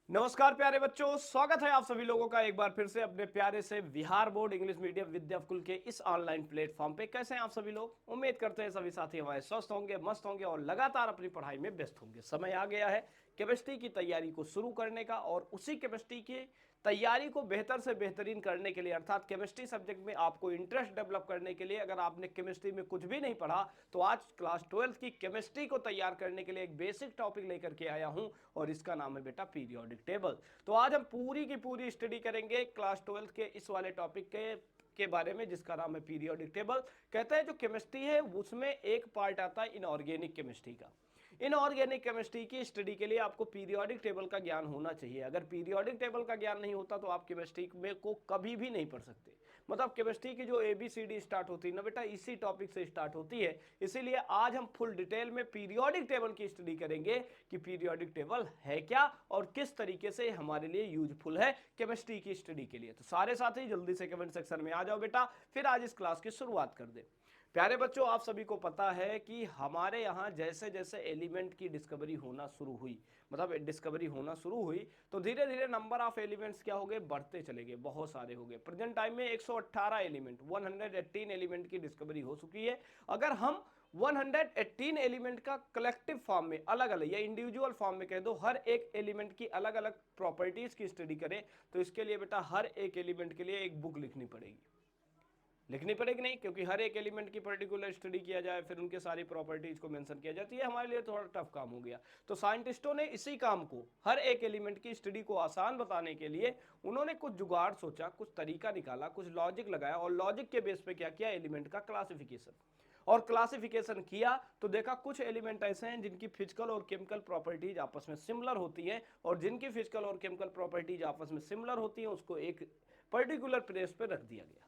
नमस्कार प्यारे बच्चों, स्वागत है आप सभी लोगों का एक बार फिर से अपने प्यारे से Bihar board English medium Vidyakul के इस ऑनलाइन प्लेटफॉर्म पे। कैसे हैं आप सभी लोग? उम्मीद करते हैं सभी साथी हमारे स्वस्थ होंगे, मस्त होंगे और लगातार अपनी पढ़ाई में व्यस्त होंगे। समय आ गया है केमिस्ट्री की तैयारी को शुरू करने का, और उसी केमिस्ट्री की तैयारी को बेहतर से बेहतरीन करने के लिए, अर्थात केमिस्ट्री सब्जेक्ट में आपको इंटरेस्ट डेवलप करने के लिए, अगर आपने केमिस्ट्री में कुछ भी नहीं पढ़ा तो आज क्लास 12 की केमिस्ट्री को तैयार करने के लिए एक बेसिक टॉपिक लेकर के आया हूं, और इसका नाम है बेटा पीरियोडिक टेबल। तो आज हम पूरी की पूरी स्टडी करेंगे क्लास 12 के इस वाले टॉपिक के बारे में, जिसका नाम है पीरियोडिक टेबल। कहते हैं जो केमिस्ट्री है उसमें एक पार्ट आता है इनऑर्गेनिक केमिस्ट्री का। इनऑर्गेनिक केमिस्ट्री की स्टडी के लिए आपको पीरियोडिक टेबल का ज्ञान होना चाहिए। अगर पीरियोडिक टेबल का ज्ञान नहीं होता तो आप केमिस्ट्री में को कभी भी नहीं पढ़ सकते। मतलब केमिस्ट्री की जो ABCD स्टार्ट होती है ना बेटा, इसी टॉपिक से स्टार्ट होती है। इसीलिए आज हम फुल डिटेल में पीरियोडिक टेबल की स्टडी करेंगे कि पीरियोडिक टेबल है क्या और किस तरीके से हमारे लिए यूजफुल है केमिस्ट्री की स्टडी के लिए। तो सारे साथी जल्दी से कमेंट सेक्शन में आ जाओ बेटा, फिर आज इस क्लास की शुरुआत कर दे। प्यारे बच्चों, आप सभी को पता है कि हमारे यहाँ जैसे जैसे एलिमेंट की डिस्कवरी होना शुरू हुई, मतलब डिस्कवरी होना शुरू हुई, तो धीरे धीरे नंबर ऑफ एलिमेंट्स क्या हो गए, बढ़ते चले गए, बहुत सारे हो गए। प्रेजेंट टाइम में 118 एलिमेंट, 118 एलिमेंट की डिस्कवरी हो चुकी है। अगर हम 118 एलिमेंट का कलेक्टिव फॉर्म में, अलग अलग या इंडिविजुअल फॉर्म में कह दो, हर एक एलिमेंट की अलग अलग प्रॉपर्टीज की स्टडी करें, तो इसके लिए बेटा हर एक एलिमेंट के लिए एक बुक लिखनी पड़ेगी। लिखनी पड़ेगी नहीं, क्योंकि हर एक एलिमेंट की पर्टिकुलर स्टडी किया जाए, फिर उनके सारी प्रॉपर्टीज को मेंशन किया जाती है, हमारे लिए थोड़ा टफ काम हो गया। तो साइंटिस्टों ने इसी काम को, हर एक एलिमेंट की स्टडी को आसान बताने के लिए उन्होंने कुछ जुगाड़ सोचा, कुछ तरीका निकाला, कुछ लॉजिक लगाया, और लॉजिक के बेस पे क्या किया, एलिमेंट का क्लासिफिकेशन। और क्लासिफिकेशन किया तो देखा कुछ एलिमेंट ऐसे हैं जिनकी फिजिकल और केमिकल प्रॉपर्टीज आपस में सिमिलर होती हैं, और जिनकी फिजिकल और केमिकल प्रॉपर्टीज आपस में सिमिलर होती हैं उसको एक पर्टिकुलर प्लेस पे रख दिया गया।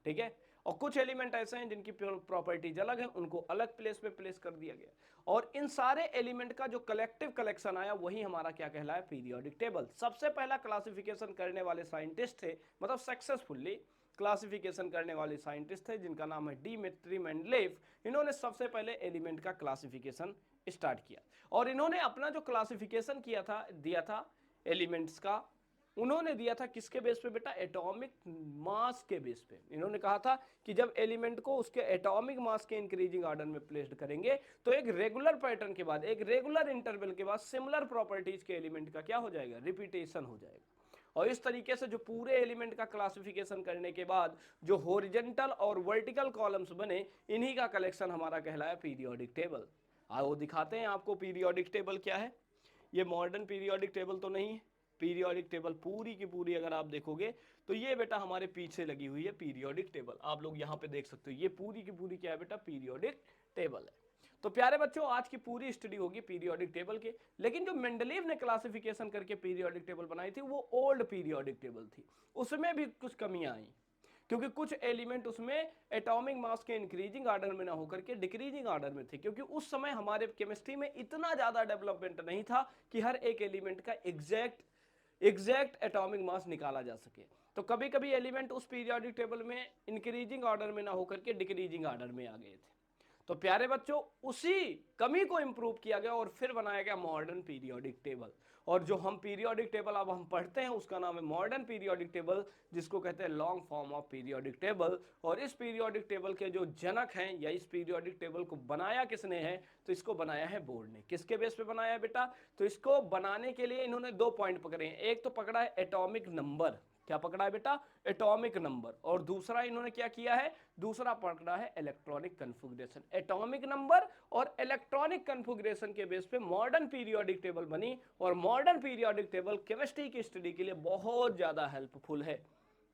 ठीक है। और कुछ एलिमेंट ऐसे हैं जिनकी प्रॉपर्टीज अलग है, उनको अलग प्लेस पे प्लेस कर दिया गया। और इन सारे एलिमेंट का जो कलेक्टिव कलेक्शन आया वही हमारा क्या कहलाया, पीरियोडिक टेबल। सबसे पहला क्लासिफिकेशन करने वाले साइंटिस्ट थे, मतलब सक्सेसफुली क्लासिफिकेशन करने वाले साइंटिस्ट थे, जिनका नाम है डिमित्री मेंडलेव। इन्होंने सबसे पहले एलिमेंट का क्लासिफिकेशन स्टार्ट किया, और इन्होंने अपना जो क्लासिफिकेशन किया था, दिया था एलिमेंट्स का, उन्होंने दिया था किसके बेस पे बेटा, एटॉमिक मास के बेस पे। इन्होंने कहा था कि जब एलिमेंट को उसके एटॉमिक मास के इंक्रीजिंग ऑर्डर में प्लेस्ड करेंगे तो एक रेगुलर पैटर्न के बाद, एक रेगुलर इंटरवल के बाद सिमिलर प्रॉपर्टीज के एलिमेंट का क्या हो जाएगा, रिपीटेशन हो जाएगा। और इस तरीके से जो पूरे एलिमेंट का क्लासिफिकेशन करने के बाद जो हॉरिजॉन्टल और वर्टिकल कॉलम्स बने, इन्हीं का कलेक्शन हमारा कहलाया पीरियोडिक टेबल। आओ दिखाते हैं आपको पीरियोडिक टेबल क्या है। ये मॉडर्न पीरियोडिक टेबल तो नहीं है। पीरियोडिक टेबल पूरी की पूरी अगर आप देखोगे तो ये बेटा हमारे पीछे लगी हुई है पीरियोडिक टेबल, आप लोग यहाँ पे देख सकते हो। ये पूरी की पूरी क्या है बेटा, पीरियोडिक टेबल है। तो प्यारे बच्चों, आज की पूरी स्टडी होगी पीरियोडिक टेबल के। लेकिन जो मेंडलीव ने क्लासिफिकेशन करके पीरियोडिक टेबल बनाई थी वो ओल्ड पीरियोडिक टेबल थी, उसमें भी कुछ कमियां आई, क्योंकि कुछ एलिमेंट उसमें एटॉमिक मास के इंक्रीजिंग ऑर्डर में ना होकर के डिक्रीजिंग ऑर्डर में थे, क्योंकि उस समय हमारे केमिस्ट्री में इतना ज्यादा डेवलपमेंट नहीं था कि हर एक एलिमेंट का एग्जैक्ट एटॉमिक मास निकाला जा सके। तो कभी कभी एलिमेंट उस पीरियोडिक टेबल में इंक्रीजिंग ऑर्डर में ना होकर के डिक्रीजिंग ऑर्डर में आ गए थे। तो प्यारे बच्चों, उसी कमी को इंप्रूव किया गया और फिर बनाया गया मॉडर्न पीरियोडिक टेबल। और जो हम पीरियोडिक टेबल अब हम पढ़ते हैं उसका नाम है मॉडर्न पीरियोडिक टेबल, जिसको कहते हैं long form of periodic table. और इस पीरियोडिक टेबल के जो जनक हैं, या इस पीरियोडिक टेबल को बनाया किसने है, तो इसको बनाया है बोर्ड ने। किसके बेस पे बनाया है बेटा, तो इसको बनाने के लिए इन्होंने दो पॉइंट पकड़े हैं। एक तो पकड़ा है एटॉमिक नंबर, क्या पकड़ा है बेटा, एटॉमिक नंबर। और दूसरा इन्होंने क्या किया है, दूसरा पकड़ा है इलेक्ट्रॉनिक कन्फिगरेशन। एटॉमिक नंबर और इलेक्ट्रॉनिक कन्फिगरेशन के बेस पे मॉडर्न पीरियोडिक टेबल बनी। और मॉडर्न पीरियोडिक टेबल केमिस्ट्री की स्टडी के लिए बहुत ज्यादा हेल्पफुल है।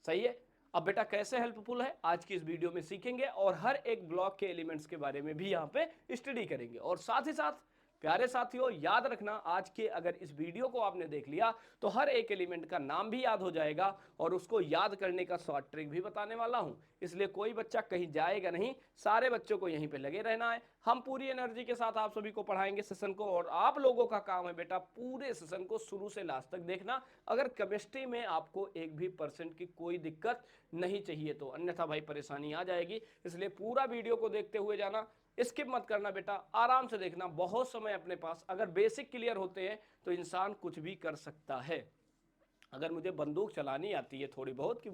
सही है। अब बेटा कैसे हेल्पफुल है आज की इस वीडियो में सीखेंगे, और हर एक ब्लॉक के एलिमेंट्स के बारे में भी यहाँ पे स्टडी करेंगे। और साथ ही साथ प्यारे साथियों, याद रखना, आज के अगर इस वीडियो को आपने देख लिया तो हर एक एलिमेंट का नाम भी याद हो जाएगा, और उसको याद करने का शॉर्ट ट्रिक भी बताने वाला हूं। इसलिए कोई बच्चा कहीं जाएगा नहीं, सारे बच्चों को यहीं पे लगे रहना है। हम पूरी एनर्जी के साथ आप सभी को पढ़ाएंगे सेशन को, और आप लोगों का काम है बेटा पूरे सेशन को शुरू से लास्ट तक देखना। अगर केमिस्ट्री में आपको एक भी परसेंट की कोई दिक्कत नहीं चाहिए तो, अन्यथा भाई परेशानी आ जाएगी। इसलिए पूरा वीडियो को देखते हुए जाना। स्किप मत करना बेटा, आराम से देखना, बहुत समय अपने पास। अगर बेसिक क्लियर होते हैं तो इंसान कुछ भी कर सकता है। अगर मुझे बंदूक चलानी आती है थोड़ी बहुत कि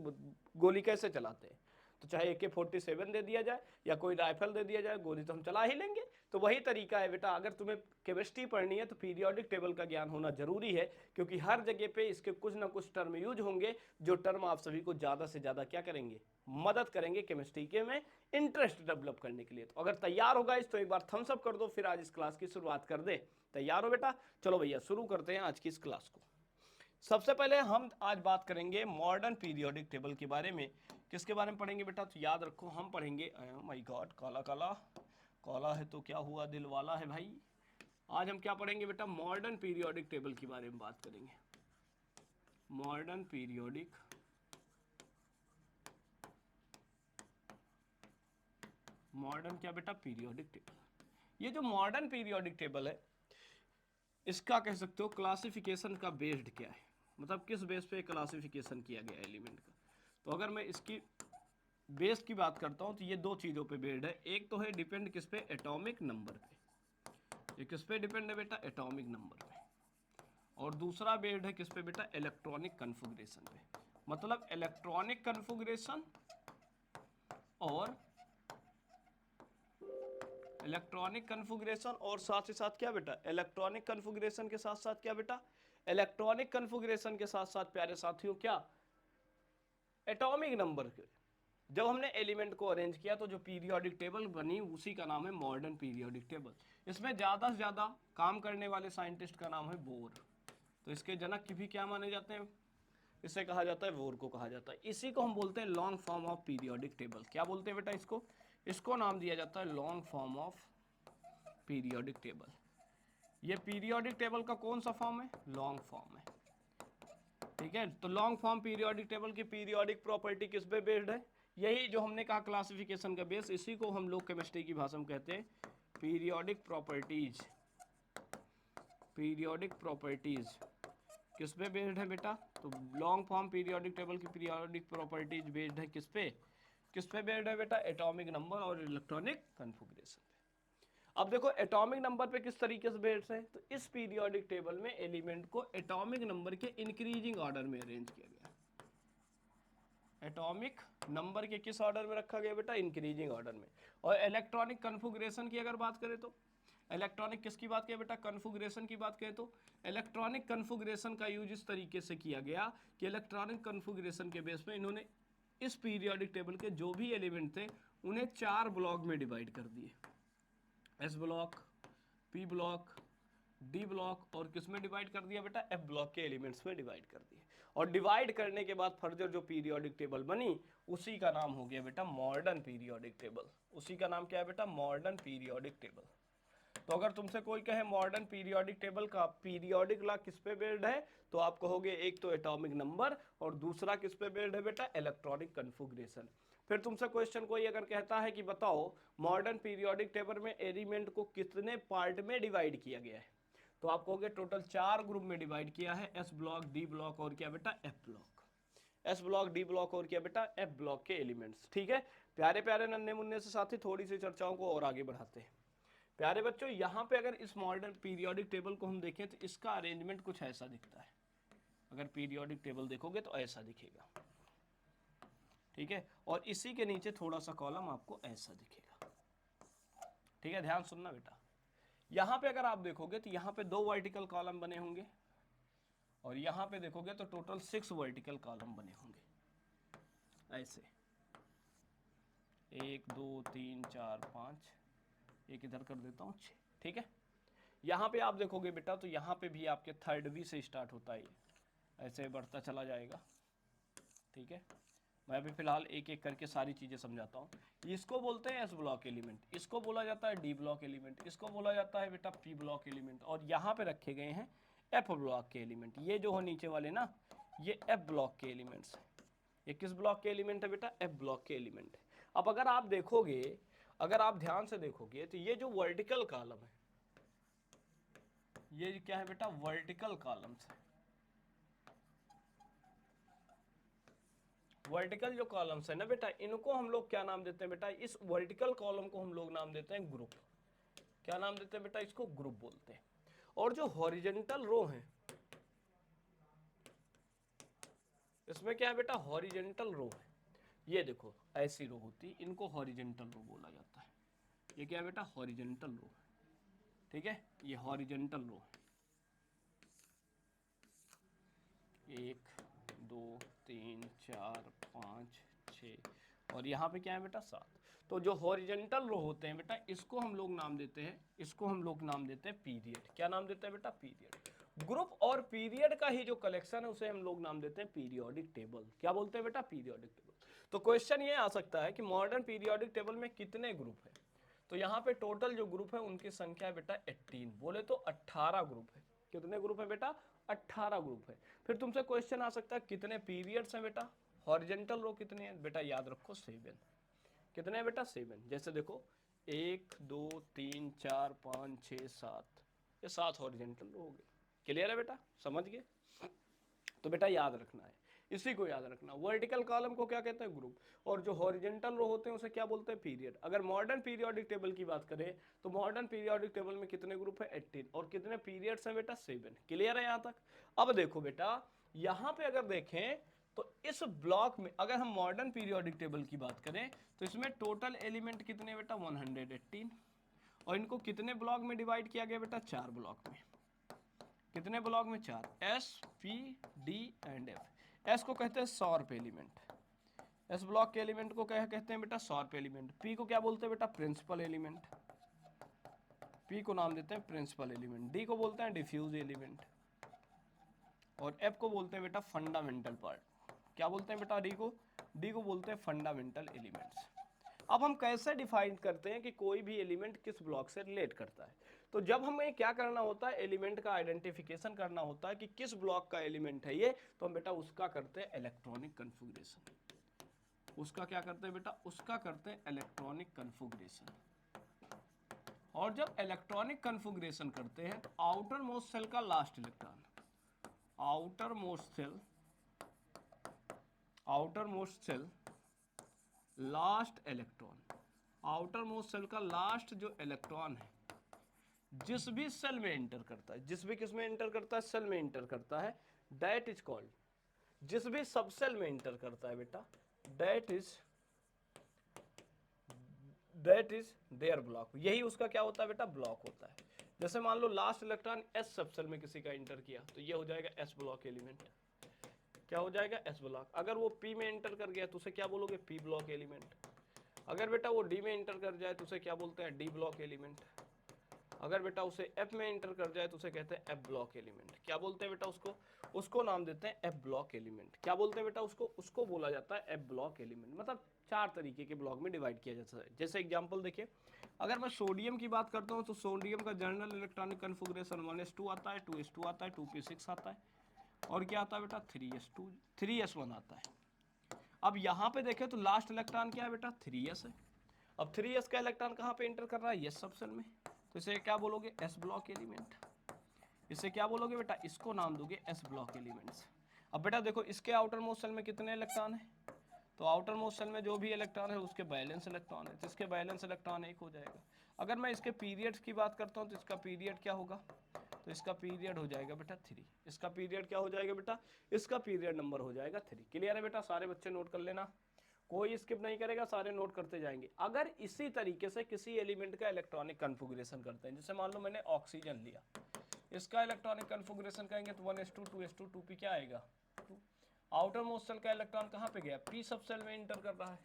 गोली कैसे चलाते हैं, तो चाहे AK-47 दे दिया जाए या कोई राइफल दे दिया जाए, गोली तो हम चला ही लेंगे। तो वही तरीका है बेटा, अगर तुम्हें केमिस्ट्री पढ़नी है तो पीरियोडिक टेबल का ज्ञान होना जरूरी है, क्योंकि हर जगह पे इसके कुछ ना कुछ टर्म यूज होंगे जो टर्म आप सभी को ज़्यादा से ज़्यादा क्या करेंगे, मदद करेंगे केमिस्ट्री के में इंटरेस्ट डेवलप करने के लिए। तो अगर तैयार होगा इस तो एक बार थम्स अप कर दो, फिर आज इस क्लास की शुरुआत कर दे। तैयार हो बेटा? चलो भैया शुरू करते हैं आज की इस क्लास को। सबसे पहले हम आज बात करेंगे मॉडर्न पीरियोडिक टेबल के बारे में। किसके बारे में पढ़ेंगे बेटा? तो याद रखो हम पढ़ेंगे, माय गॉड काला काला काला है तो क्या हुआ, दिल वाला है भाई। आज हम क्या पढ़ेंगे बेटा? मॉडर्न पीरियोडिक टेबल के बारे में बात करेंगे। मॉडर्न पीरियोडिक क्या बेटा? Periodic table. ये जो मॉडर्न पीरियोडिक टेबल है, इसका कह सकते हो क्लासिफिकेशन का बेस्ड क्या है, मतलब किस बेस पे क्लासिफिकेशन किया गया एलिमेंट का। तो अगर मैं इसकी बेस की बात करता हूं तो ये दो चीज़ों पे बेस्ड है। एक तो है डिपेंड किस पे? एटॉमिक नंबर पे। ये किस पे डिपेंड है बेटा? एटॉमिक नंबर पे। और दूसरा बेस्ड है किस पे बेटा? इलेक्ट्रॉनिक कन्फिगरेशन पे। मतलब इलेक्ट्रॉनिक कन्फिगरेशन और साथ ही साथ क्या बेटा? इलेक्ट्रॉनिक कन्फिगरेशन के साथ साथ क्या बेटा? इलेक्ट्रॉनिक कन्फिगरेशन के साथ साथ प्यारे साथियों क्या? एटॉमिक नंबर के। जब हमने एलिमेंट को अरेंज किया तो जो पीरियोडिक टेबल बनी उसी का नाम है मॉडर्न पीरियोडिक टेबल। इसमें ज़्यादा से ज़्यादा काम करने वाले साइंटिस्ट का नाम है बोर। तो इसके जनक की भी क्या माने जाते हैं? इसे कहा जाता है, बोर को कहा जाता है। इसी को हम बोलते हैं long form of periodic table. क्या बोलते हैं बेटा इसको? इसको नाम दिया जाता है long form of periodic table. ये पीरियोडिक टेबल का कौन सा फॉर्म है? लॉन्ग फॉर्म है। ठीक है, तो लॉन्ग फॉर्म पीरियोडिक टेबल की पीरियोडिक प्रॉपर्टी किस पे बेस्ड है? यही जो हमने कहा क्लासिफिकेशन का बेस, इसी को हम लोग केमिस्ट्री की भाषा में कहते हैं पीरियोडिक प्रॉपर्टीज। पीरियोडिक प्रॉपर्टीज किस पे बेस्ड है बेटा? तो लॉन्ग फॉर्म पीरियोडिक टेबल की पीरियोडिक प्रॉपर्टीज बेस्ड है किस पे? किस पे बेस्ड है बेटा? एटॉमिक नंबर और इलेक्ट्रॉनिक कन्फिगरेशन पे। अब देखो एटॉमिक नंबर पे किस तरीके से बेस्ड है, तो इस पीरियोडिक टेबल में एलिमेंट को एटॉमिक नंबर के इंक्रीजिंग ऑर्डर में अरेंज किया गया। एटॉमिक नंबर के किस ऑर्डर में रखा गया बेटा? इंक्रीजिंग ऑर्डर में। और इलेक्ट्रॉनिक कन्फिगरेशन की अगर बात करें तो इलेक्ट्रॉनिक किसकी बात करें बेटा? कन्फिगरेशन की बात करें तो इलेक्ट्रॉनिक कन्फिगरेशन का यूज इस तरीके से किया गया कि इलेक्ट्रॉनिक कन्फिगरेशन के बेस पे इन्होंने इस पीरियोडिक टेबल के जो भी एलिमेंट थे उन्हें 4 ब्लॉक में डिवाइड कर दिए। S block, P block, D block और किस में डिवाइड कर दिया बेटा? एफ ब्लॉक के एलिमेंट्स में डिवाइड कर दिए। और डिवाइड करने के बाद फर्दर जो पीरियोडिक टेबल बनी उसी का नाम हो गया बेटा मॉडर्न पीरियोडिक टेबल। उसी का नाम क्या है बेटा? Modern periodic table. तो अगर तुमसे कोई कहे मॉडर्न पीरियोडिक टेबल का पीरियोडिक लॉ किस पे बेस्ड है, तो आप कहोगे एक तो एटॉमिक नंबर और दूसरा किस पे बेस्ड है बेटा? Electronic configuration. फिर तुमसे क्वेश्चन कोई अगर कहता है कि बताओ मॉडर्न पीरियोडिक टेबल में एलिमेंट को कितने पार्ट में डिवाइड किया गया है, तो आप कहोगे टोटल 4 ग्रुप में डिवाइड किया है, एस ब्लॉक, डी ब्लॉक और क्या बेटा? F block. S block, D block और क्या बेटा? एफ ब्लॉक के एलिमेंट्स। ठीक है प्यारे प्यारे नन्हे मुन्ने से साथी, थोड़ी सी चर्चाओं को और आगे बढ़ाते हैं। प्यारे बच्चों यहाँ पे अगर इस मॉडर्न पीरियोडिक टेबल को हम देखें तो इसका अरेंजमेंट कुछ ऐसा दिखता है। अगर पीरियोडिक टेबल देखोगे तो ऐसा दिखेगा। ठीक है, और इसी के नीचे थोड़ा सा कॉलम आपको ऐसा दिखेगा। ठीक है, ध्यान सुनना बेटा। यहाँ पे अगर आप देखोगे तो यहाँ पे 2 वर्टिकल कॉलम बने होंगे और यहाँ पे देखोगे तो टोटल 6 वर्टिकल कॉलम बने होंगे ऐसे। 1 2 3 4 5, एक इधर कर देता हूँ 6। ठीक है, यहाँ पे आप देखोगे बेटा तो यहाँ पे भी आपके 3rd वी से स्टार्ट होता है, ऐसे बढ़ता चला जाएगा। ठीक है, मैं अभी फिलहाल एक एक करके सारी चीज़ें समझाता हूँ। इसको बोलते हैं एस ब्लॉक एलिमेंट, इसको बोला जाता है डी ब्लॉक एलिमेंट, इसको बोला जाता है बेटा पी ब्लॉक एलिमेंट, और यहाँ पे रखे गए हैं एफ ब्लॉक के एलिमेंट। ये जो हो नीचे वाले ना, ये एफ ब्लॉक के एलिमेंट्स हैं। ये किस ब्लॉक के एलिमेंट है बेटा? एफ ब्लॉक के एलिमेंट है। अब अगर आप देखोगे, अगर आप ध्यान से देखोगे तो ये जो वर्टिकल कॉलम है, ये क्या है बेटा? वर्टिकल कॉलम्स है। वर्टिकल जो कॉलम्स है ना बेटा, इनको हम लोग क्या नाम देते हैं बेटा, इस वर्टिकल कॉलम को हम लोग नाम देते हैं ग्रुप। क्या नाम देते हैं बेटा, इसको ग्रुप बोलते हैं। और जो हॉरिजेंटल रो है, इसमें क्या है बेटा, हॉरिजेंटल रो है। ये देखो ऐसी रो होती, इनको हॉरिजेंटल रो बोला जाता है। ये क्या है बेटा, हॉरिजेंटल रो है। ठीक है, ये हॉरिजेंटल रो है। 1 2 3 4 5 6 और यहाँ पे क्या है बेटा 7। तो जो हॉरिजेंटल रो होते हैं बेटा, इसको हम लोग नाम देते हैं, इसको हम लोग नाम देते हैं पीरियड। क्या नाम देते हैं बेटा, पीरियड। ग्रुप और पीरियड का ही जो कलेक्शन है उसे हम लोग नाम देते हैं पीरियोडिक टेबल। क्या बोलते हैं बेटा, पीरियोडिक टेबल। तो क्वेश्चन ये आ सकता है कि मॉडर्न पीरियोडिक टेबल में कितने ग्रुप है। तो यहाँ पे टोटल जो ग्रुप है उनकी संख्या है बेटा 18, बोले तो 18 ग्रुप है। कितने ग्रुप है बेटा, 18 ग्रुप है। फिर तुमसे क्वेश्चन आ सकता है कितने पीरियड्स हैं बेटा, हॉरिजेंटल रो कितने हैं बेटा, याद रखो 7। कितने हैं बेटा, 7। जैसे देखो 1 2 3 4 5 6 7, ये 7 हॉरिजेंटल रो हो गए। क्लियर है बेटा, समझ गए। तो बेटा याद रखना है, इसी को याद रखना। वर्टिकल कॉलम को क्या कहते हैं, ग्रुप, और जो हॉरिजेंटल रो होते हैं उसे क्या बोलते हैं, पीरियड। अगर मॉडर्न पीरियोडिक टेबल की बात करें तो मॉडर्न पीरियोडिक टेबल में कितने ग्रुप है, 18, और कितने पीरियड्स हैं बेटा, 7। क्लियर है यहाँ तक। अब देखो बेटा, यहाँ पे अगर देखें तो इस ब्लॉक में अगर हम मॉडर्न पीरियोडिक टेबल की बात करें तो इसमें टोटल एलिमेंट कितने बेटा, 118। और इनको कितने ब्लॉक में डिवाइड किया गया बेटा, 4 ब्लॉक में। कितने ब्लॉक में, 4। S P D and F. S को कहते हैं सॉर्प एलिमेंट, एस ब्लॉक के एलिमेंट को क्या कहते हैं बेटा, सॉर्प एलिमेंट। पी को क्या बोलते हैं बेटा, प्रिंसिपल एलिमेंट, पी को नाम देते हैं प्रिंसिपल एलिमेंट। डी को बोलते हैं डिफ्यूज एलिमेंट, और एफ को बोलते हैं बेटा फंडामेंटल पार्ट। क्या बोलते हैं बेटा, डी को बोलते हैं फंडामेंटल एलिमेंट्स। अब हम कैसे डिफाइन करते हैं कि कोई भी एलिमेंट किस ब्लॉक से रिलेट करता है। तो जब हमें क्या करना होता है, एलिमेंट का आइडेंटिफिकेशन करना होता है कि किस ब्लॉक का एलिमेंट है ये, तो हम बेटा उसका करते हैं इलेक्ट्रॉनिक कन्फिगरेशन। उसका क्या करते हैं बेटा, उसका करते हैं इलेक्ट्रॉनिक कन्फिगरेशन। और जब इलेक्ट्रॉनिक कन्फिगरेशन करते हैं तो आउटर मोस्ट सेल का last electron, outermost shell, outermost shell last electron, outermost shell का लास्ट जो इलेक्ट्रॉन है जिस भी सेल में एंटर करता है, जिस भी किस में एंटर करता है, सेल में एंटर करता है, दैट इज कॉल्ड, जिस भी सब सेल में एंटर करता है बेटा, दैट इज देयर ब्लॉक। यही उसका क्या होता है बेटा, ब्लॉक होता है। जैसे मान लो लास्ट इलेक्ट्रॉन एस सब सेल में किसी का एंटर किया तो ये हो जाएगा एस ब्लॉक एलिमेंट। क्या हो जाएगा, एस ब्लॉक। अगर वो पी में एंटर कर गया तो उसे क्या बोलोगे, पी ब्लॉक एलिमेंट। अगर बेटा वो डी में एंटर कर जाए तो उसे क्या बोलते हैं, डी ब्लॉक एलिमेंट। अगर बेटा उसे एफ में एंटर कर जाए तो उसे कहते हैं एफ ब्लॉक एलिमेंट। क्या बोलते हैं बेटा उसको, उसको नाम देते हैं एफ ब्लॉक एलिमेंट। क्या बोलते हैं बेटा उसको, उसको बोला जाता है एफ ब्लॉक एलिमेंट। मतलब 4 तरीके के ब्लॉक में डिवाइड किया जाता है। जैसे एग्जांपल देखिए, अगर मैं सोडियम की बात करता हूँ तो सोडियम का जनरल इलेक्ट्रॉनिक कन्फिगरेशन 1s2 आता है, 2s2 आता है, 2p6 आता है, और क्या आता है बेटा 3s2 3s1 आता है। अब यहाँ पे देखें तो लास्ट इलेक्ट्रॉन क्या है बेटा, 3s है। अब 3s का इलेक्ट्रॉन कहाँ पे एंटर कर रहा है, यस सब सेल में, तो इसे क्या बोलोगे, एस ब्लॉक एलिमेंट। इसे क्या बोलोगे बेटा, इसको नाम दोगे एस ब्लॉक एलिमेंट्स। अब बेटा देखो इसके आउटर मोस्ट सेल में कितने इलेक्ट्रॉन है, तो आउटर मोस्ट सेल में जो भी इलेक्ट्रॉन है उसके बैलेंस इलेक्ट्रॉन है, तो इसके बैलेंस इलेक्ट्रॉन 1 हो जाएगा। अगर मैं इसके पीरियड्स की बात करता हूँ तो इसका पीरियड क्या होगा, तो इसका पीरियड हो जाएगा बेटा 3। इसका पीरियड क्या हो जाएगा बेटा, इसका पीरियड नंबर हो जाएगा 3। क्लियर है बेटा, सारे बच्चे नोट कर लेना, कोई स्किप नहीं करेगा, सारे नोट करते जाएंगे। अगर इसी तरीके से किसी एलिमेंट का इलेक्ट्रॉनिक कन्फिगरेशन करते हैं, जैसे मान लो मैंने ऑक्सीजन लिया, इसका इलेक्ट्रॉनिक कन्फिगरेशन करेंगे तो 1s2 2s2 2p क्या आएगा 2। आउटर मोस्ट सेल का इलेक्ट्रॉन कहाँ पे गया, पी सब सेल में इंटर कर रहा है,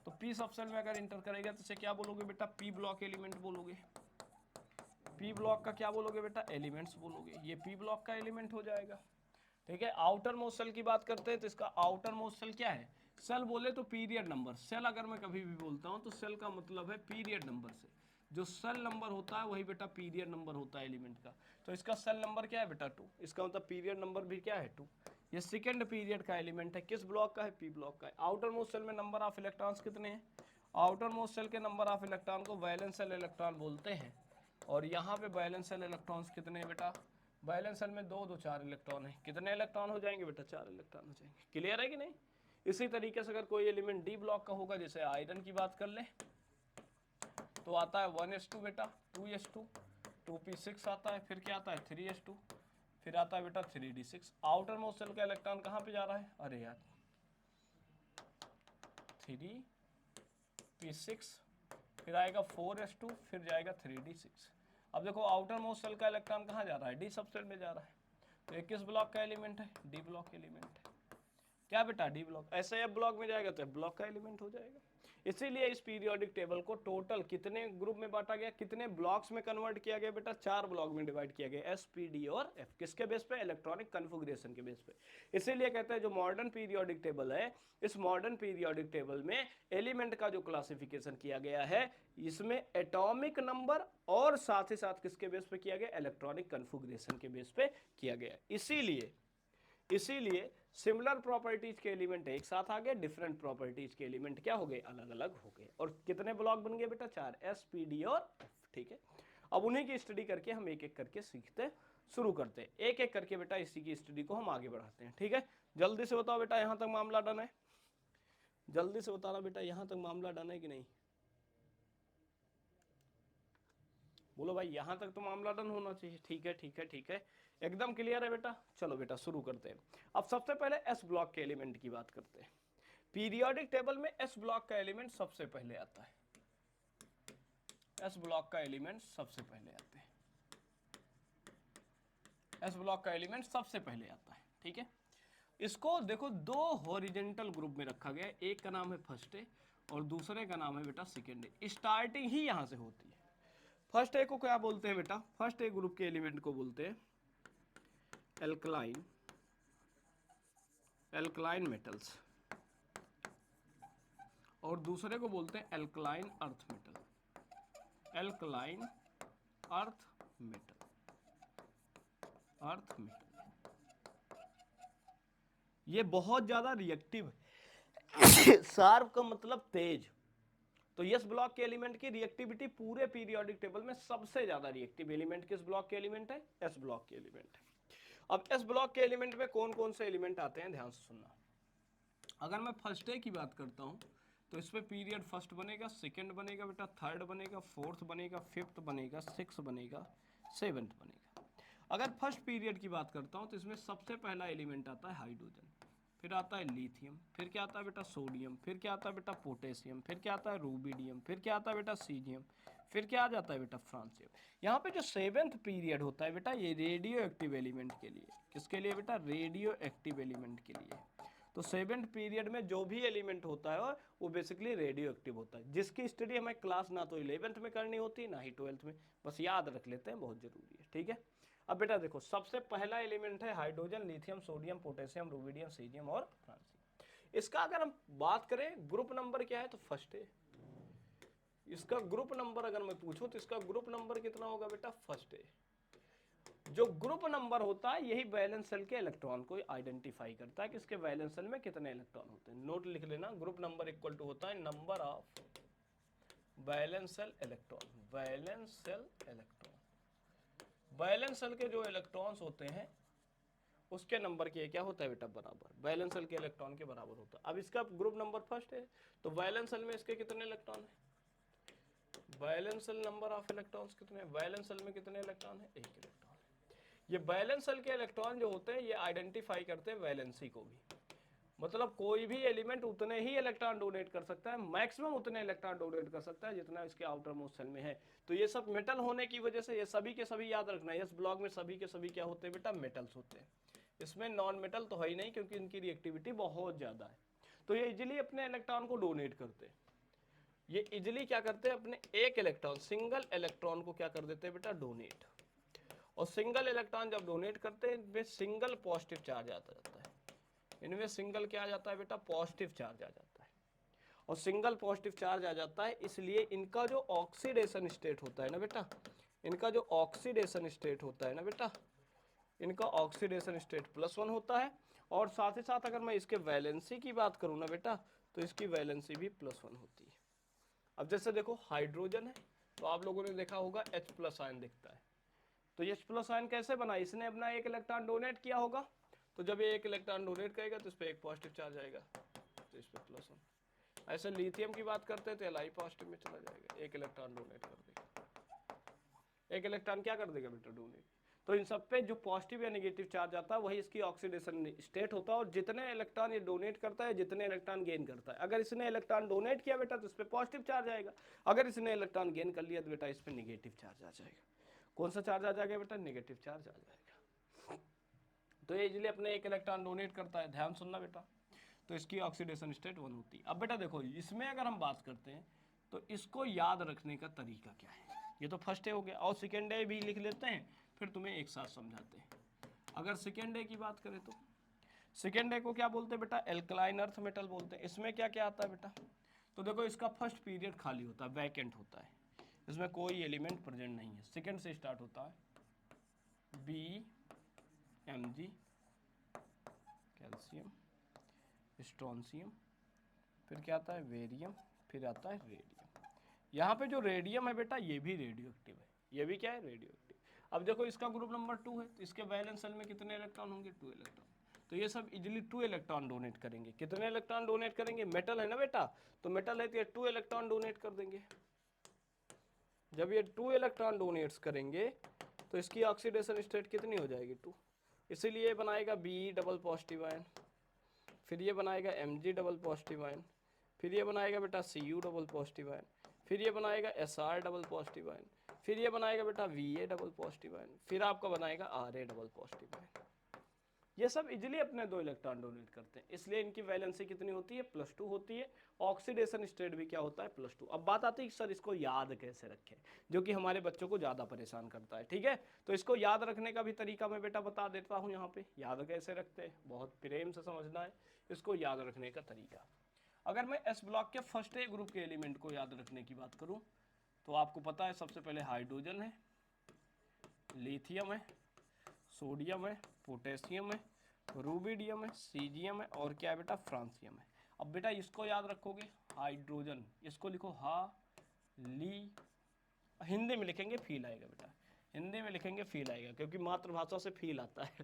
तो पी सब सेल में अगर इंटर करेगा तो इसे क्या बोलोगे बेटा, पी ब्लॉक एलिमेंट बोलोगे। पी ब्लॉक का क्या बोलोगे बेटा, एलिमेंट्स बोलोगे। ये पी ब्लॉक का एलिमेंट हो जाएगा। ठीक है, आउटर मोस्ट सेल की बात करते हैं तो इसका आउटर मोस्ट सेल क्या है, सेल बोले तो पीरियड नंबर। सेल अगर मैं कभी भी बोलता हूं तो सेल का मतलब है पीरियड नंबर से, जो सेल नंबर होता है वही बेटा पीरियड नंबर होता है एलिमेंट का। तो इसका सेल नंबर क्या है बेटा 2, इसका मतलब पीरियड नंबर भी क्या है 2। ये सेकेंड पीरियड का एलिमेंट है, किस ब्लॉक का है, पी ब्लॉक का है। आउटर मोस्ट सेल में नंबर ऑफ इलेक्ट्रॉन्स कितने हैं, आउटर मोस्ट सेल के नंबर ऑफ इलेक्ट्रॉन को वैलेंस सेल इलेक्ट्रॉन बोलते हैं। और यहाँ पे वैलेंस सेल इलेक्ट्रॉन्स कितने हैं बेटा, वैलेंस सेल में 2 2 4 इलेक्ट्रॉन है। कितने इलेक्ट्रॉन हो जाएंगे बेटा, 4 इलेक्ट्रॉन हो जाएंगे। क्लियर है कि नहीं, इसी तरीके से अगर कोई एलिमेंट डी ब्लॉक का होगा, जैसे आयरन की बात कर ले तो आता है 1s2 बेटा, 2s2, 2p6 आता है, फिर क्या आता है 3s2, फिर आता है बेटा 3d6। आउटर मोस्ट शेल का इलेक्ट्रॉन कहाँ पे जा रहा है, अरे यार 3p6, फिर आएगा 4s2, फिर जाएगा 3d6। अब देखो आउटर मोस्ट शेल का इलेक्ट्रॉन कहाँ जा रहा है, डी सबसेट में जा रहा है। तो ये किस ब्लॉक का एलिमेंट है, डी ब्लॉक एलिमेंट है। क्या बेटा, डी ब्लॉक। ऐसे एफ ब्लॉक में जाएगा तो एफ ब्लॉक का एलिमेंट हो जाएगा। इसीलिए इस पीरियोडिक टेबल को टोटल कितने ग्रुप में बांटा गया, कितने ब्लॉक्स में कन्वर्ट किया गया बेटा, 4 ब्लॉक में डिवाइड किया गया, एस, पी, डी और एफ। किसके बेस पे, इलेक्ट्रॉनिक कन्फिगरेशन के बेस पे। इसीलिए कहते हैं जो मॉडर्न पीरियोडिक टेबल है, इस मॉडर्न पीरियोडिक टेबल में एलिमेंट का जो क्लासिफिकेशन किया गया है, इसमें एटॉमिक नंबर और साथ ही साथ किसके बेस पे किया गया, इलेक्ट्रॉनिक कन्फिगरेशन के बेस पे किया गया। इसीलिए सिमिलर प्रॉपर्टीज के एलिमेंट एक साथ आ गए, डिफरेंट प्रॉपर्टीज के एलिमेंट क्या हो गए, अलग अलग हो गए। और कितने ब्लॉक बन गए बेटा, 4, एस, पी, डी और एफ। ठीक है, अब उन्हीं की स्टडी करके हम एक एक करके सीखते शुरू करते हैं, एक एक करके बेटा इसी की स्टडी को हम आगे बढ़ाते हैं। ठीक है, जल्दी से बताओ बेटा, यहां तक मामला डन है, जल्दी से बताना बेटा, यहां तक मामला डन है कि नहीं, बोलो भाई, यहां तक तो मामला डन होना चाहिए। ठीक है ठीक है ठीक है, एकदम क्लियर है बेटा। चलो बेटा शुरू करते हैं। अब सबसे पहले एस ब्लॉक के एलिमेंट की बात करते हैं। पीरियोडिक टेबल में एस ब्लॉक का एलिमेंट सबसे पहले आता है, एस ब्लॉक का एलिमेंट सबसे पहले आते हैं, एस ब्लॉक का एलिमेंट सबसे पहले आता है। ठीक है, इसको देखो दो हॉरिजेंटल ग्रुप में रखा गया है, एक का नाम है फर्स्ट ए और दूसरे का नाम है बेटा सेकेंड ए। स्टार्टिंग ही यहां से होती है। फर्स्ट ए को क्या बोलते हैं बेटा, फर्स्ट ए ग्रुप के एलिमेंट को बोलते हैं एल्कलाइन, एल्कलाइन मेटल्स, और दूसरे को बोलते हैं alkaline earth metal, alkaline earth metal, earth metal. ये बहुत ज्यादा रिएक्टिव है शार्प का मतलब तेज। तो यस ब्लॉक के एलिमेंट की रिएक्टिविटी पूरे पीरियोडिक टेबल में सबसे ज्यादा रिएक्टिव एलिमेंट किस ब्लॉक के एलिमेंट है, एस ब्लॉक के एलिमेंट है। अब एस ब्लॉक के एलिमेंट में कौन कौन से एलिमेंट आते हैं, ध्यान से सुनना। अगर मैं फर्स्ट ए की बात करता हूं तो इसमें पीरियड फर्स्ट बनेगा, सेकंड बनेगा बेटा, थर्ड बनेगा, फोर्थ बनेगा, फिफ्थ बनेगा, सिक्स बनेगा, सेवेंथ बनेगा। अगर फर्स्ट पीरियड की बात करता हूं तो इसमें सबसे पहला एलिमेंट आता है हाइड्रोजन, फिर आता है लिथियम, फिर क्या आता है बेटा सोडियम, फिर क्या आता है बेटा पोटेशियम, फिर क्या आता है रूबिडियम, फिर क्या आता है बेटा सीजियम, फिर क्या आ जाता है बेटा फ्रांसियम। यहाँ पे जो सेवेंथ पीरियड होता है बेटा, ये रेडियो एक्टिव एलिमेंट के लिए, किसके लिए बेटा, रेडियो एक्टिव एलिमेंट के लिए। तो सेवेंथ पीरियड में जो भी एलिमेंट होता है वो बेसिकली रेडियो एक्टिव होता है, जिसकी स्टडी हमें क्लास ना तो 11th में करनी होती ना ही 12th में, बस याद रख लेते हैं, बहुत जरूरी है। ठीक है, अब बेटा देखो सबसे पहला एलिमेंट है hydrogen, lithium, sodium, potassium, rubidium, caesium और फ्रांसियम। इसका अगर हम बात करें ग्रुप नंबर क्या है तो फर्स्ट है। इसका ग्रुप नंबर अगर मैं पूछूं तो इसका ग्रुप नंबर कितना होगा बेटा, फर्स्ट है। जो ग्रुप नंबर होता है यही वैलेंस शेल के इलेक्ट्रॉन को आइडेंटिफाई करता है कि इसके वैलेंस शेल में कितने इलेक्ट्रॉन होते हैं। नोट लिख लेना, ग्रुप नंबर इक्वल टू होता है number of valence shell electron, valence shell electron. Valence shell के जो इलेक्ट्रॉन्स होते हैं उसके नंबर के क्या होता है बेटा, बराबर, वैलेंस शेल के इलेक्ट्रॉन के बराबर होता है। अब इसका ग्रुप नंबर फर्स्ट है तो वैलेंस शेल में इसके कितने इलेक्ट्रॉन है, valence shell number of electrons कितने, वैलेंस शेल में कितने इलेक्ट्रॉन है, एक इलेक्ट्रॉन। ये वैलेंस शेल के इलेक्ट्रॉन जो होते हैं ये आइडेंटिफाई करते हैं वैलेंसी को भी, मतलब कोई भी एलिमेंट उतने ही इलेक्ट्रॉन डोनेट कर सकता है, मैक्सिमम उतने इलेक्ट्रॉन डोनेट कर सकता है जितना इसके आउटर मोस्ट शेल में है। तो ये सब मेटल होने की वजह से ये सभी के सभी याद रखना है, इस ब्लॉक में सभी के सभी क्या होते हैं बेटा, मेटल्स होते हैं। इसमें नॉन मेटल तो है ही नहीं क्योंकि इनकी रिएक्टिविटी बहुत ज्यादा है। तो ये इजिली अपने इलेक्ट्रॉन को डोनेट करते हैं, ये इजिली क्या करते हैं, अपने एक इलेक्ट्रॉन, सिंगल इलेक्ट्रॉन को क्या कर देते हैं बेटा, डोनेट। और सिंगल इलेक्ट्रॉन जब डोनेट करते हैं इनमें सिंगल पॉजिटिव चार्ज आता जाता है, इनमें सिंगल क्या आ जाता है बेटा, पॉजिटिव चार्ज आ जाता है। और सिंगल पॉजिटिव चार्ज आ जाता है इसलिए इनका जो ऑक्सीडेशन स्टेट होता है ना बेटा, इनका जो ऑक्सीडेशन स्टेट होता है ना बेटा, इनका ऑक्सीडेशन स्टेट +1 होता है। और साथ ही साथ अगर मैं इसके वैलेंसी की बात करूं ना बेटा तो इसकी वैलेंसी भी +1 होती है। अब जैसे देखो हाइड्रोजन है तो आप लोगों ने देखा होगा H+ आयन दिखता है, तो H+ आयन कैसे बना, इसने अपना एक इलेक्ट्रॉन डोनेट किया होगा, तो जब ये एक इलेक्ट्रॉन डोनेट करेगा तो इस पर एक पॉजिटिव चार्ज आएगा, इस पे +1। ऐसे लिथियम की बात करते हैं तो Li पॉजिटिव में चला जाएगा, एक इलेक्ट्रॉन डोनेट कर देगा, एक इलेक्ट्रॉन क्या कर देगा बेटा, डोनेट। तो इन सब पे जो पॉजिटिव या नेगेटिव चार्ज आता है वही इसकी ऑक्सीडेशन स्टेट होता है, और जितने इलेक्ट्रॉन ये डोनेट करता है जितने इलेक्ट्रॉन गेन करता है। अगर इसने इलेक्ट्रॉन डोनेट किया बेटा तो इस पे पॉजिटिव चार्ज आएगा, अगर इसने इलेक्ट्रॉन गेन कर लिया तो बेटा इस पे नेगेटिव चार्ज आ जाएगा। कौन सा चार्ज आ जाएगा बेटा, नेगेटिव चार्ज आ जाएगा। तो ये इजिली अपने एक इलेक्ट्रॉन डोनेट करता है, ध्यान सुनना बेटा, तो इसकी ऑक्सीडेशन स्टेट 1 होती है। अब बेटा देखो इसमें अगर हम बात करते हैं तो इसको याद रखने का तरीका क्या है, ये तो फर्स्ट डे हो गया, और सेकेंड डे भी लिख लेते हैं, फिर तुम्हें एक साथ समझाते हैं। अगर सेकेंड डे की बात करें तो सेकेंड डे को क्या बोलते हैं बेटा, एल्कलाइन अर्थ मेटल बोलते हैं। इसमें क्या क्या आता है बेटा, तो देखो इसका फर्स्ट पीरियड खाली होता है, वैकेंट होता है, इसमें कोई एलिमेंट प्रेजेंट नहीं है। सेकेंड से स्टार्ट होता है Bmg, कैल्शियम, स्ट्रोंशियम, फिर क्या आता है वेरियम, फिर आता है रेडियम। यहाँ पे जो रेडियम है बेटा ये भी रेडियो एक्टिव है, ये भी क्या है, रेडियो एक्टिव। अब देखो इसका ग्रुप नंबर 2 है, तो इसके वैलेंस शेल में कितने इलेक्ट्रॉन होंगे, 2 इलेक्ट्रॉन। तो ये सब इजिली 2 इलेक्ट्रॉन डोनेट करेंगे। कितने इलेक्ट्रॉन डोनेट करेंगे, मेटल है ना बेटा, तो मेटल है तो ये 2 इलेक्ट्रॉन डोनेट कर देंगे। जब ये 2 इलेक्ट्रॉन डोनेट्स करेंगे तो इसकी ऑक्सीडेशन स्टेट कितनी हो जाएगी, 2। इसीलिए बनाएगा Be डबल पॉजिटिव आयन, फिर ये बनाएगा Mg डबल पॉजिटिव आयन, फिर ये बनाएगा बेटा Cu डबल पॉजिटिव आयन, फिर ये बनाएगा Sr डबल पॉजिटिव आयन, फिर ये बनाएगा बेटा Va डबल पॉजिटिव आयन, फिर आपका बनाएगा Ra डबल पॉजिटिव आयन। ये सब इजिली अपने 2 इलेक्ट्रॉन डोनेट करते हैं, इसलिए इनकी वैलेंसी कितनी होती है, +2 होती है। ऑक्सीडेशन स्टेट भी क्या होता है, +2। अब बात आती है कि सर इसको याद कैसे रखें, जो कि हमारे बच्चों को ज़्यादा परेशान करता है। ठीक है, तो इसको याद रखने का भी तरीका मैं बेटा बता देता हूँ। यहाँ पे याद कैसे रखते हैं, बहुत प्रेम से समझना है इसको याद रखने का तरीका। अगर मैं एस ब्लॉक के फर्स्ट ए ग्रुप के एलिमेंट को याद रखने की बात करूँ तो आपको पता है सबसे पहले हाइड्रोजन है, लिथियम है, सोडियम है, पोटेशियम है, रूबिडियम है, सीजियम है, और क्या है बेटा, फ्रांसियम है। अब बेटा इसको याद रखोगे, हाइड्रोजन इसको लिखो हा ली, हिंदी में लिखेंगे फील आएगा बेटा, हिंदी में लिखेंगे फील आएगा, क्योंकि मातृभाषा से फील आता है।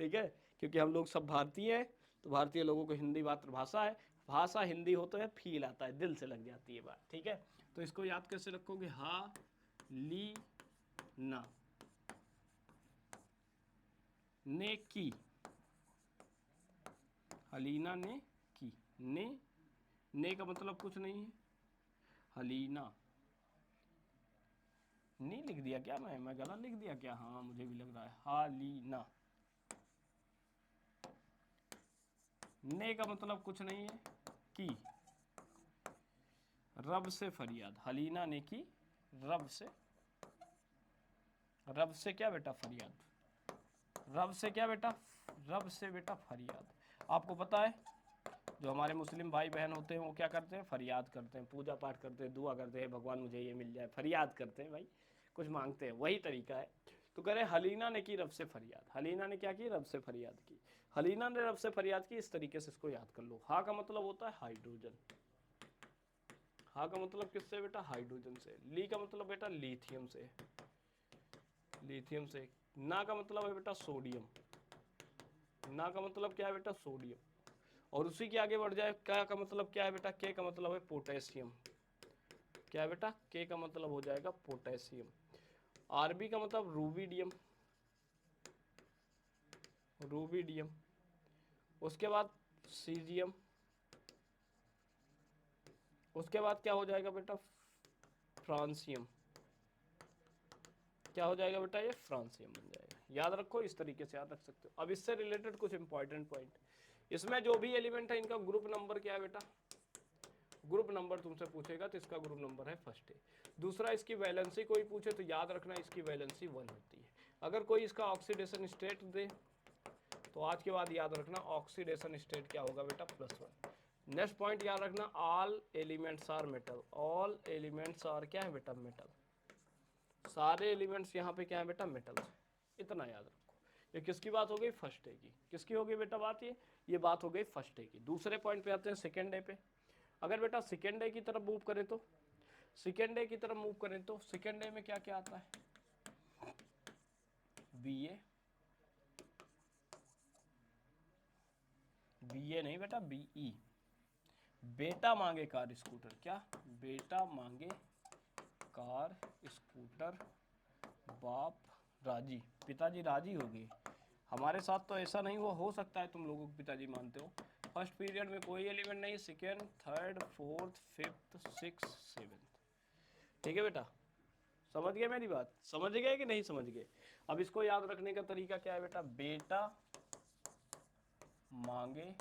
ठीक है, क्योंकि हम लोग सब भारतीय हैं, तो भारतीय लोगों को हिंदी मातृभाषा है, भाषा हिंदी हो तो है, फील आता है, दिल से लग जाती है बात। ठीक है, तो इसको याद कैसे रखोगे, हा ली ना ने की, हलीना ने की, ने का मतलब कुछ नहीं है, हलीना ने लिख दिया क्या, मैं गलत लिख दिया क्या, हाँ मुझे भी लग रहा है, हालीना। ने का मतलब कुछ नहीं है, की, रब से फरियाद, हलीना ने की रब से क्या बेटा, फरियाद, रब से क्या बेटा, रब से बेटा फरियाद। आपको पता है जो हमारे मुस्लिम भाई बहन होते हैं वो क्या करते हैं, फरियाद करते हैं, पूजा पाठ करते हैं, दुआ करते हैं, भगवान मुझे ये मिल जाए, फरियाद करते हैं भाई, कुछ मांगते हैं, वही तरीका है। तो कह रहे हलीना ने की रब से फरियाद, हलीना ने क्या की, रब से फरियाद की, हलीना ने रब से फरियाद की। इस तरीके से इसको याद कर लो। हा का मतलब होता है हाइड्रोजन, हा का मतलब किससे बेटा, हाइड्रोजन से। ली का मतलब बेटा लिथियम से, लिथियम से। ना का मतलब है बेटा सोडियम, ना का मतलब क्या है बेटा, सोडियम। और उसी के आगे बढ़ जाए, क्या का मतलब क्या है बेटा, के का मतलब है पोटेशियम, क्या है बेटा, के का मतलब हो जाएगा पोटेशियम। आरबी का मतलब रूबिडियम, रूबिडियम। उसके बाद सीजियम, उसके बाद क्या हो जाएगा बेटा, फ्रांसियम, क्या हो जाएगा बेटा, ये फ्रांसियम बन जाएगा। याद रखो, इस तरीके से याद रख सकते हो। अब इससे रिलेटेड कुछ इंपॉर्टेंट पॉइंट, इसमें जो भी एलिमेंट है इनका ग्रुप नंबर क्या है बेटा, ग्रुप नंबर तुमसे पूछेगा तो इसका ग्रुप नंबर है फर्स्ट है। दूसरा, इसकी वैलेंसी कोई पूछे तो याद रखना इसकी वैलेंसी 1 होती है। अगर कोई इसका ऑक्सीडेशन स्टेट दे तो आज के बाद याद रखना ऑक्सीडेशन स्टेट क्या होगा बेटा, +1। नेक्स्ट पॉइंट याद रखना, all elements are metal, all elements are क्या है बेटा, मेटल। सारे एलिमेंट्स यहाँ पे क्या है बेटा, मेटल। इतना याद रखो। ये किसकी बात हो गई, फर्स्ट डे की। किसकी हो गई बेटा बात, ये बात हो गई फर्स्ट डे की। दूसरे पॉइंट पे आते हैं, सेकेंड डे पे। अगर बेटा सेकेंड डे की तरफ मूव करें तो, सेकेंड डे की तरफ मूव करें तो सेकेंड डे में क्या क्या आता है, बीए, बीए नहीं बेटा, बीई, बेटा मांगे कार स्कूटर, क्या बेटा मांगे कार स्कूटर बाप राजी, पिताजी राजी हो गए। हमारे साथ तो ऐसा नहीं हुआ, हो सकता है तुम लोगों को पिताजी मानते हो। फर्स्ट पीरियड में कोई एलिमेंट नहीं, second, third, fourth, fifth, six, seventh. ठीक है बेटा, समझ गए मेरी बात, समझ गए कि नहीं समझ गए? अब इसको याद रखने का तरीका क्या है बेटा, बेटा मांगे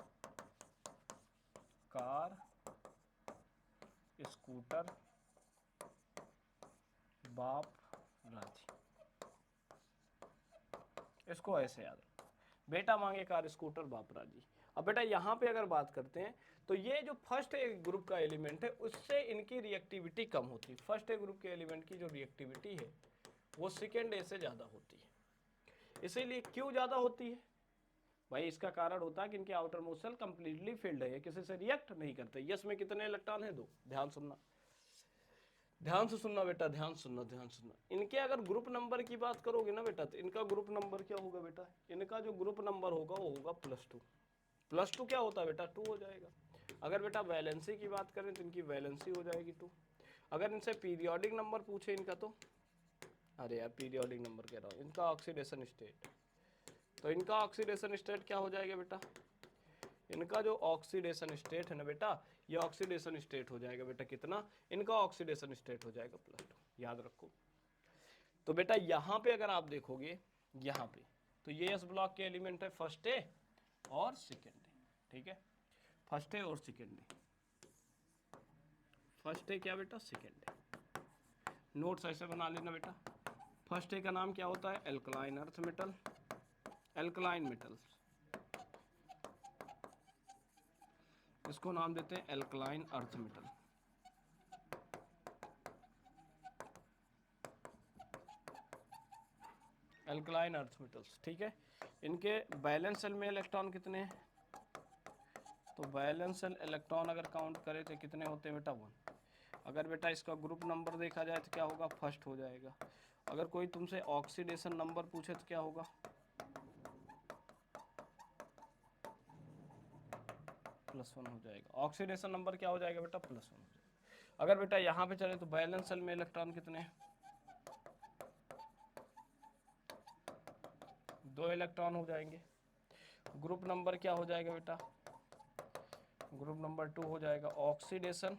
कार स्कूटर बाप राजी, इसको ऐसे याद रखो, बेटा मांगे कार स्कूटर बाप राजी। अब बेटा यहाँ पे अगर बात करते हैं तो ये जो फर्स्ट ए ग्रुप का एलिमेंट है उससे इनकी रिएक्टिविटी कम होती है। फर्स्ट ए ग्रुप के एलिमेंट की जो रिएक्टिविटी है वो सेकेंड ए से ज़्यादा होती है। इसीलिए क्यों ज़्यादा होती है भाई, इसका कारण होता है कि इनके outermost shell completely filled है, किसी से रिएक्ट नहीं करते। यस में कितने इलेक्ट्रॉन है, 2। ध्यान सुनना, ध्यान से सुनना बेटा, ध्यान सुनना, ध्यान सुनना। इनके अगर ग्रुप नंबर की बात करोगे ना बेटा, तो इनका ग्रुप नंबर क्या होगा बेटा, इनका जो ग्रुप नंबर होगा वो होगा +2। +2 क्या होता है बेटा, 2 हो जाएगा। अगर बेटा वैलेंसी की बात करें तो इनकी वैलेंसी हो जाएगी 2। अगर इनसे पीरियोडिक नंबर पूछे इनका तो, अरे यार पीरियोडिक नंबर कह रहा हूँ, इनका ऑक्सीडेशन स्टेट, तो इनका ऑक्सीडेशन स्टेट क्या हो जाएगा बेटा, इनका जो ऑक्सीडेशन स्टेट है ना बेटा, ये ऑक्सीडेशन स्टेट हो जाएगा बेटा कितना, इनका ऑक्सीडेशन स्टेट हो जाएगा +2, याद रखो। तो बेटा यहाँ पे अगर आप देखोगे यहाँ पे, तो ये एस ब्लॉक के एलिमेंट है फर्स्ट ए और सेकेंड ए, ठीक है, फर्स्ट ए और सेकेंड ए, फर्स्ट ए क्या बेटा, सेकेंड ए। नोट्स ऐसे बना लेना बेटा, फर्स्ट ए का नाम क्या होता है, alkaline earth metal, alkaline metals, इसको नाम देते हैं alkaline earth metal. Alkaline earth metals, ठीक है। इनके बैलेंस सेल में इलेक्ट्रॉन कितने हैं, तो बैलेंस सेल इलेक्ट्रॉन अगर काउंट करें तो कितने होते हैं बेटा, 1। अगर बेटा इसका ग्रुप नंबर देखा जाए तो क्या होगा, फर्स्ट हो जाएगा। अगर कोई तुमसे ऑक्सीडेशन नंबर पूछे तो क्या होगा, +1 हो जाएगा। ऑक्सीडेशन नंबर क्या हो जाएगा बेटा, +1 हो जाएगा। अगर बेटा यहाँ पे चले तो बैलेंस सेल में इलेक्ट्रॉन कितने हैं, 2 इलेक्ट्रॉन हो जाएंगे। ग्रुप नंबर क्या हो जाएगा बेटा, ग्रुप नंबर 2 हो जाएगा। ऑक्सीडेशन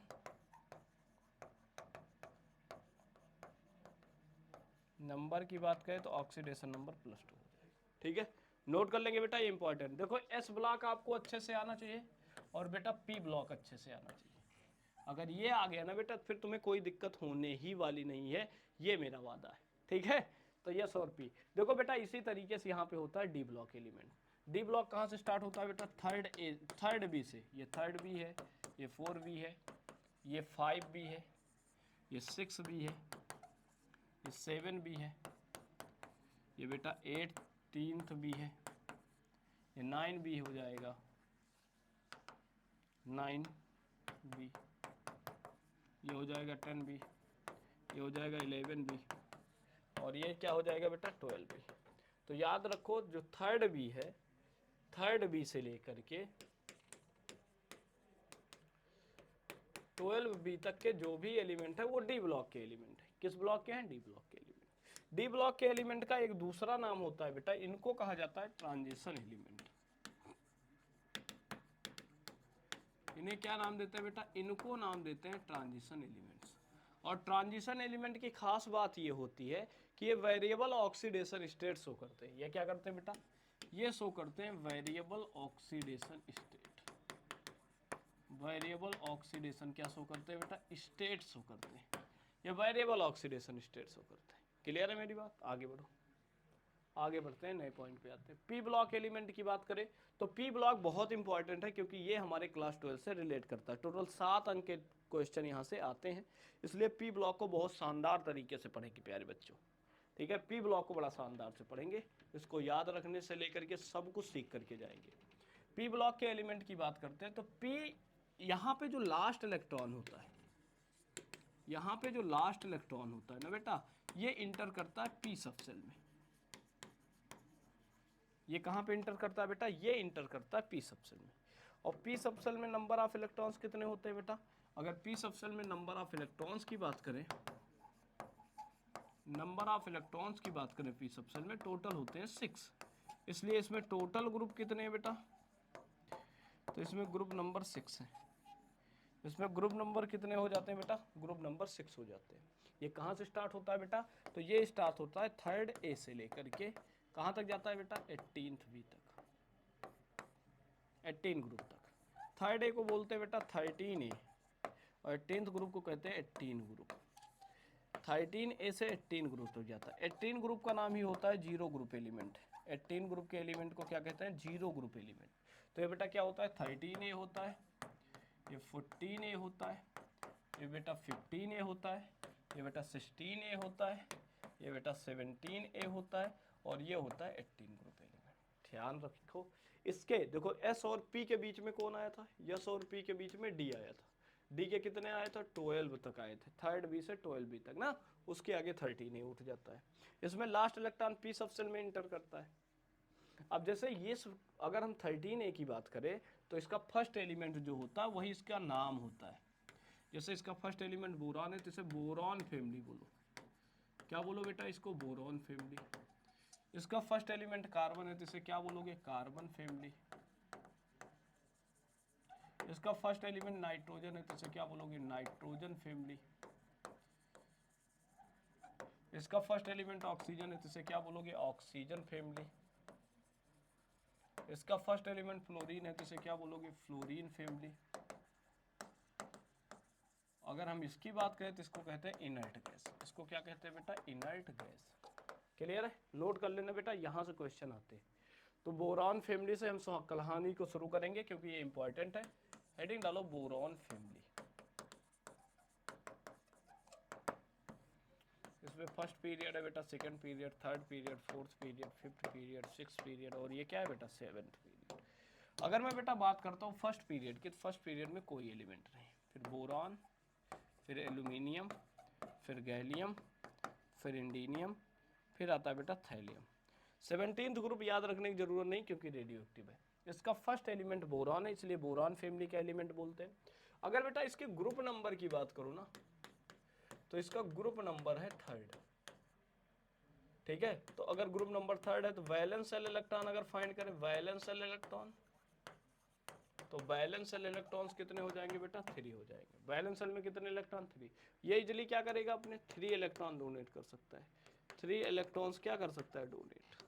नंबर की बात करें तो ऑक्सीडेशन नंबर +2 हो जाएगा, ठीक है। नोट कर लेंगे बेटा, ये इंपॉर्टेंट। देखो एस ब्लॉक आपको अच्छे से आना चाहिए और बेटा पी ब्लॉक अच्छे से आना चाहिए। अगर ये आ गया ना बेटा फिर तुम्हें कोई दिक्कत होने ही वाली नहीं है, ये मेरा वादा है, ठीक है। तो यस और पी। देखो बेटा इसी तरीके से यहाँ पे होता है D block element. D block कहाँ से स्टार्ट होता है बेटा, थर्ड बी से। ये थर्ड बी है, ये 4 बी है, ये 5 बी है, ये 6 बी है, ये 7 बी है, ये बेटा 18th बी है, ये 9 बी हो जाएगा, 9 बी, ये हो जाएगा 10 बी, ये हो जाएगा 11 बी, और ये क्या हो जाएगा बेटा 12 बी। तो याद रखो जो थर्ड बी है, थर्ड बी से लेकर के 12 बी तक के जो भी एलिमेंट है वो डी ब्लॉक के एलिमेंट है। किस ब्लॉक के हैं, डी ब्लॉक के एलिमेंट। डी ब्लॉक के एलिमेंट का एक दूसरा नाम होता है बेटा, इनको कहा जाता है ट्रांजिशन एलिमेंट। इन्हें क्या नाम देते हैं बेटा, इनको नाम देते हैं ट्रांजिशन एलिमेंट्स। और ट्रांजिशन एलिमेंट की खास बात ये होती है कि ये वेरिएबल ऑक्सीडेशन स्टेट शो करते हैं। ये क्या करते हैं बेटा, ये शो करते हैं variable oxidation state. Variable oxidation क्या शो करते हैं बेटा, स्टेट शो करते हैं। ये वेरिएबल ऑक्सीडेशन स्टेट शो करते हैं। क्लियर है मेरी बात, आगे बढ़ो, आगे बढ़ते हैं, नए पॉइंट पे आते हैं। पी ब्लॉक एलिमेंट की बात करें तो पी ब्लॉक बहुत इंपॉर्टेंट है क्योंकि ये हमारे क्लास 12 से रिलेट करता है। टोटल 7 अंक के क्वेश्चन यहाँ से आते हैं, इसलिए पी ब्लॉक को बहुत शानदार तरीके से पढ़ेंगे प्यारे बच्चों, ठीक है। पी ब्लॉक को बड़ा शानदार से पढ़ेंगे, इसको याद रखने से लेकर के सब कुछ सीख करके जाएंगे। पी ब्लॉक के एलिमेंट की बात करते हैं तो पी, यहाँ पे जो लास्ट इलेक्ट्रॉन होता है, यहाँ पे जो लास्ट इलेक्ट्रॉन होता है ना बेटा, ये इंटर करता है पी सबसेल में। ये कहाँ पे इंटर करता है बेटा, ये इंटर करता है पी सबसेल में। और पी सबसेल में नंबर ऑफ इलेक्ट्रॉन्स कितने होते हैं बेटा? अगर पी सबसेल में नंबर ऑफ इलेक्ट्रॉन्स की बात करें, नंबर ऑफ इलेक्ट्रॉन्स की बात करें पी सबसेल में, टोटल होते हैं 6, इसलिए इसमें टोटल ग्रुप कितने हैं बेटा? तो इसमें ग्रुप नंबर 6 है। इसमें ग्रुप नंबर कितने हो जाते हैं बेटा? ग्रुप नंबर 6 हो जाते हैं। ये कहाँ से स्टार्ट होता है बेटा? तो ये स्टार्ट होता है थर्ड ए से लेकर के कहाँ तक जाता है बेटा? 18th बी तक, 18 ग्रुप तक। थर्ड ए को बोलते हैं बेटा 13 ए और 18th ग्रुप को कहते हैं 18 ग्रुप। 13 ए से 18 ग्रुप तक जाता है। 18 ग्रुप का नाम ही होता है जीरो ग्रुप एलिमेंट। 18 ग्रुप के एलिमेंट को क्या कहते हैं? Zero group element. तो ये बेटा क्या होता है? 13 ए होता है, ये 14 ए होता है, ये बेटा 15 ए होता है, ये बेटा 16 ए होता है, ये बेटा 17 ए होता है और ये होता है 18 ग्रुप एलिमेंट। ध्यान रखो इसके, देखो एस और पी के बीच में कौन आया था? एस और पी के बीच में डी आया था। डी के कितने आए थे? 12 तक आए थे, थर्ड बी से 12 बी तक ना, उसके आगे 13 ए उठ जाता है। इसमें लास्ट इलेक्ट्रॉन पी सबसेल में इंटर करता है। अब जैसे ये अगर हम 13 ए की बात करें तो इसका फर्स्ट एलिमेंट जो होता है वही इसका नाम होता है। जैसे इसका फर्स्ट एलिमेंट बोरॉन है तो इसे बोरॉन फैमिली बोलो। क्या बोलो बेटा? इसको बोरॉन फैमिली। इसका फर्स्ट एलिमेंट कार्बन है तो इसे क्या बोलोगे? Carbon family. इसका फर्स्ट एलिमेंट नाइट्रोजन है तो इसे क्या बोलोगे? Nitrogen family. इसका फर्स्ट एलिमेंट ऑक्सीजन है तो इसे क्या बोलोगे? Oxygen family. इसका फर्स्ट एलिमेंट फ्लोरीन है तो इसे क्या बोलोगे? Fluorine family. अगर हम इसकी बात करें तो इसको कहते हैं इनर्ट गैस। इसको क्या कहते हैं बेटा? Inert gas. क्लियर है? नोट कर लेना बेटा, यहां से क्वेश्चन आते हैं। तो बोरॉन फैमिली से हम कहानी को शुरू करेंगे क्योंकि ये इंपॉर्टेंट है। हेडिंग डालो बोरॉन फैमिली। इसमें फर्स्ट पीरियड है बेटा, second period, third period, fourth period, fifth period, sixth period और ये क्या है बेटा? Seventh period. अगर मैं बेटा बात करता हूँ फर्स्ट पीरियड की, तो फर्स्ट पीरियड में कोई एलिमेंट नहीं, फिर बोरॉन, फिर एल्यूमिनियम, फिर गैलियम, फिर इंडीनियम, फिर आता है बेटा थैलियम। 17th ग्रुप याद रखने की जरूरत नहीं क्योंकि रेडियो एक्टिव है। इसका फर्स्ट एलिमेंट बोरॉन है इसलिए बोरॉन फैमिली का एलिमेंट बोलते हैं। अगर बेटा इसके ग्रुप नंबर की बात करूँ ना तो इसका ग्रुप नंबर है थर्ड। ठीक है, तो अगर ग्रुप नंबर थर्ड है तो वैलेंस शेल इलेक्ट्रॉन अगर फाइंड करें, वैलेंस शेल इलेक्ट्रॉन, तो वैलेंस शेल इलेक्ट्रॉन्स कितने हो जाएंगे बेटा? 3 हो जाएंगे। वैलेंस शेल में कितने इलेक्ट्रॉन? 3। ये इजिली क्या करेगा? अपने 3 इलेक्ट्रॉन डोनेट कर सकता है। 3 इलेक्ट्रॉन्स क्या कर सकता है? डोनेट।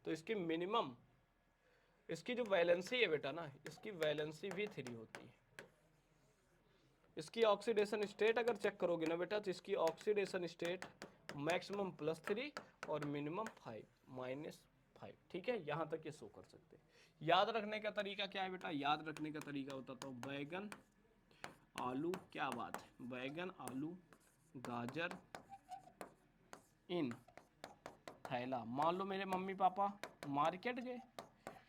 तो इसकी मिनिमम, इसकी जो वैलेंसी है बेटा ना, इसकी वैलेंसी भी 3 होती है। इसकी ऑक्सीडेशन स्टेट अगर चेक करोगे ना बेटा तो इसकी ऑक्सीडेशन स्टेट मैक्सिमम +3 और मिनिमम 5 -5। ठीक है, यहां तक ये शो कर सकते हैं। याद रखने का तरीका क्या है बेटा? याद रखने का तरीका बताता हूँ। बैगन, आलू, क्या बात है, बैगन, आलू, गाजर इन थैला। मान लो मेरे मम्मी पापा मार्केट गए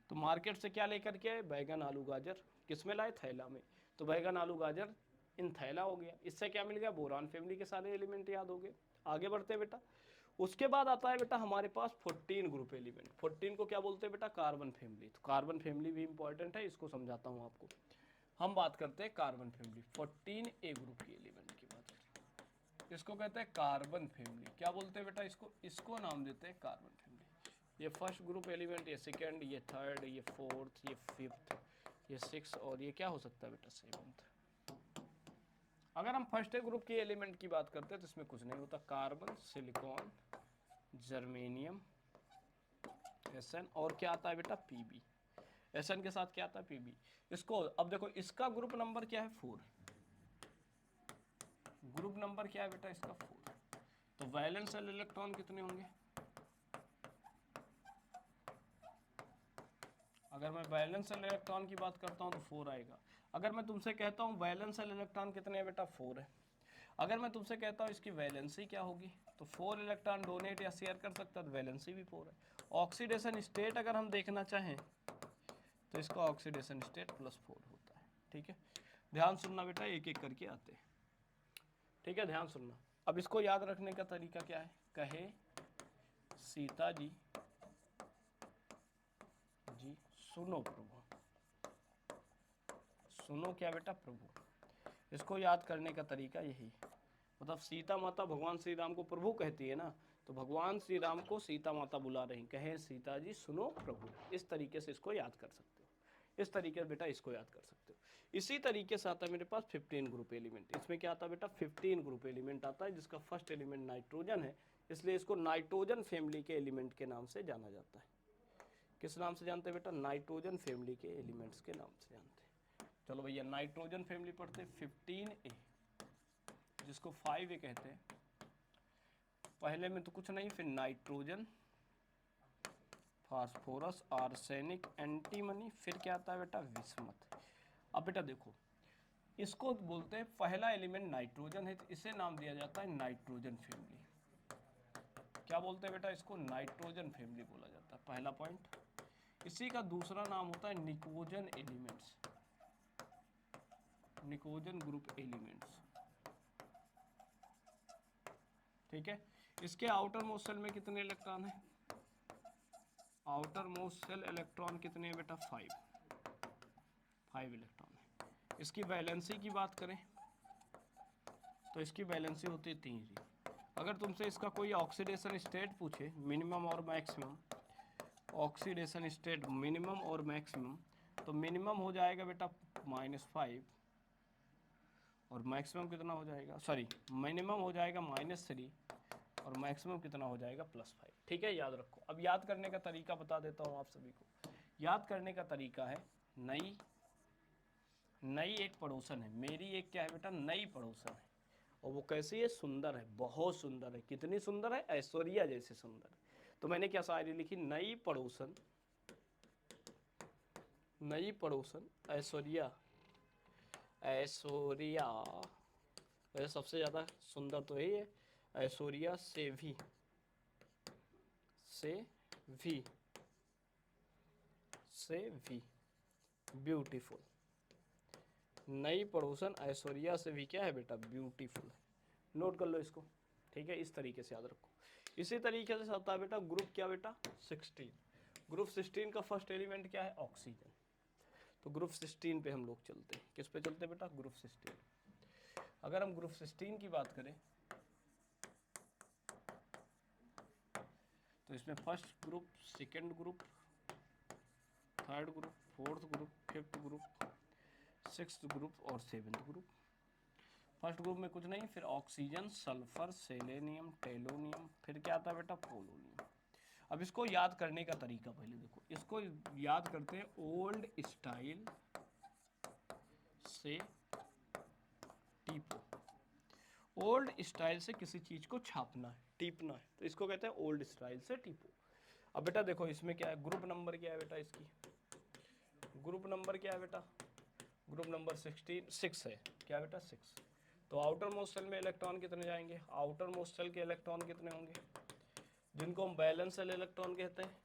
तो मार्केट से क्या लेकर के आए? बैगन, आलू, गाजर। किस में लाए? थैला में। तो बैगन, आलू, गाजर इन थैला हो गया। इससे क्या मिल गया? बोरॉन फैमिली के सारे एलिमेंट याद हो गए। आगे बढ़ते हैं बेटा। उसके बाद आता है बेटा हमारे पास 14 ग्रुप एलिमेंट। 14 को क्या बोलते हैं बेटा? Carbon family. तो कार्बन फैमिली भी इंपॉर्टेंट है, इसको समझाता हूँ आपको। हम बात करते हैं कार्बन फैमिली, 14 ए ग्रुप की एलिमेंट की बात करते हैं। इसको कहते हैं कार्बन फैमिली। क्या बोलते हैं बेटा? इसको नाम देते हैं कार्बन फैमिली। ये फर्स्ट ग्रुप एलिमेंट, ये सेकेंड, ये थर्ड, ये फोर्थ, ये फिफ्थ, ये सिक्स और ये क्या हो सकता है बेटा? सेवंथ। अगर हम फर्स्ट ग्रुप की एलिमेंट की बात करते हैं तो इसमें कुछ नहीं होता। कार्बन, सिलिकॉन, जर्मेनियम, एसएन और क्या आता है बेटा? पीबी। एसएन के साथ क्या आता है? पीबी। इसको अब देखो, इसका ग्रुप नंबर क्या है? 4। ग्रुप नंबर क्या है बेटा? इसका 4। तो वैलेंस शेल इलेक्ट्रॉन कितने होंगे? अगर मैं वैलेंस शेल इलेक्ट्रॉन की बात करता हूं तो 4 आएगा। अगर मैं तुमसे कहता हूं वैलेंस शेल इलेक्ट्रॉन कितने हैं बेटा? 4 है। अगर मैं तुमसे कहता हूं इसकी वैलेंसी क्या होगी तो 4 इलेक्ट्रॉन डोनेट या शेयर कर सकता है, तो वैलेंसी भी 4 है। ऑक्सीडेशन स्टेट अगर हम देखना चाहें तो इसका ऑक्सीडेशन स्टेट +4 होता है। ठीक है, ध्यान सुनना बेटा, एक एक करके आते हैं। ठीक है, ध्यान सुनना। अब इसको याद रखने का तरीका क्या है? कहे सीता जी सुनो प्रभु। सुनो क्या बेटा प्रभु। इसको याद करने का तरीका यही है। मतलब सीता माता भगवान श्री राम को प्रभु कहती है ना, तो भगवान श्री राम को सीता माता बुला रही, कहें सीता जी सुनो प्रभु। इस तरीके से इसको याद कर सकते हो, इस तरीके से बेटा इसको याद कर सकते हो। इसी तरीके से आता है मेरे पास 15 ग्रुप एलिमेंट। इसमें क्या आता है बेटा 15 ग्रुप एलिमेंट आता है, जिसका फर्स्ट एलिमेंट नाइट्रोजन है, इसलिए इसको नाइट्रोजन फैमिली के एलिमेंट के नाम से जाना जाता है। किस नाम से जानते हैं बेटा? नाइट्रोजन फैमिली के एलिमेंट्स के नाम से जानते हैं। चलो भैया नाइट्रोजन फैमिली पढ़ते हैं। 15A जिसको 5A कहते हैं, पहले में तो कुछ नहीं, फिर नाइट्रोजन, फास्फोरस, आर्सेनिक, एंटीमनी, फिर क्या आता है बेटा विस्मत। अब बेटा देखो, इसको बोलते हैं पहला एलिमेंट नाइट्रोजन है, तो इसे नाम दिया जाता है नाइट्रोजन फैमिली। क्या बोलते हैं बेटा? इसको नाइट्रोजन फैमिली बोला जाता है, पहला पॉइंट। इसी का दूसरा नाम होता है निकोजन एलिमेंट्स, निकोजन ग्रुप एलिमेंट्स। ठीक है। इसके आउटर मोस्ट सेल में कितने इलेक्ट्रॉन है? आउटर मोस्ट सेल इलेक्ट्रॉन कितने हैं बेटा? 5 इलेक्ट्रॉन है। इसकी वैलेंसी की बात करें तो इसकी वैलेंसी होती है 3 ही। अगर तुमसे इसका कोई ऑक्सीडेशन स्टेट पूछे, मिनिमम और मैक्सिमम, ऑक्सीडेशन स्टेट मिनिमम और मैक्सिमम, तो मिनिमम हो जाएगा बेटा -5 और मैक्सिमम कितना हो जाएगा, सॉरी मिनिमम हो जाएगा -3 और मैक्सिमम कितना हो जाएगा +5। ठीक है, याद रखो। अब याद करने का तरीका बता देता हूँ आप सभी को। याद करने का तरीका है, नई एक पड़ोसन है, मेरी एक क्या है बेटा? नई पड़ोसन है। और वो कैसी है? सुंदर है, बहुत सुंदर है। कितनी सुंदर है? ऐश्वर्या जैसे सुंदर है। तो मैंने क्या शायरी लिखी? नई पड़ोसन, नई पड़ोसन ऐश्वर्या, ऐश्वर्या वैसे सबसे ज्यादा सुंदर तो यही है, ऐश्वर्या से भी ब्यूटीफुल। नई पड़ोसन ऐश्वर्या से भी क्या है बेटा? ब्यूटीफुल है। नोट कर लो इसको। ठीक है, इस तरीके से याद रखो। इसी तरीके से आता है बेटा ग्रुप क्या बेटा? 16। ग्रुप 16 का फर्स्ट एलिमेंट क्या है? ऑक्सीजन। तो ग्रुप 16 पे हम लोग चलते हैं। किस पे चलते हैं बेटा? ग्रुप 16। अगर हम ग्रुप 16 की बात करें तो इसमें first group, second group, third group, fourth group, fifth group, sixth group और सेवेंथ ग्रुप। फर्स्ट ग्रुप में कुछ नहीं, फिर ऑक्सीजन, सल्फर, सेलेनियम, टेलोनियम, फिर क्या आता है बेटा? पोलोनियम। अब इसको याद करने का तरीका पहले देखो। इसको याद करते हैं ओल्ड स्टाइल से टीपो। ओल्ड स्टाइल से किसी चीज को छापना है, टीपना है, तो इसको कहते हैं ओल्ड स्टाइल से टीपो। अब बेटा देखो इसमें क्या है? ग्रुप नंबर क्या है बेटा? इसकी ग्रुप नंबर क्या है बेटा? ग्रुप नंबर 6 है। क्या बेटा? 6। तो आउटर मोस्ट सेल में इलेक्ट्रॉन कितने जाएंगे? आउटर मोस्ट सेल के इलेक्ट्रॉन कितने होंगे? जिनको हम वैलेंस सेल इलेक्ट्रॉन कहते हैं,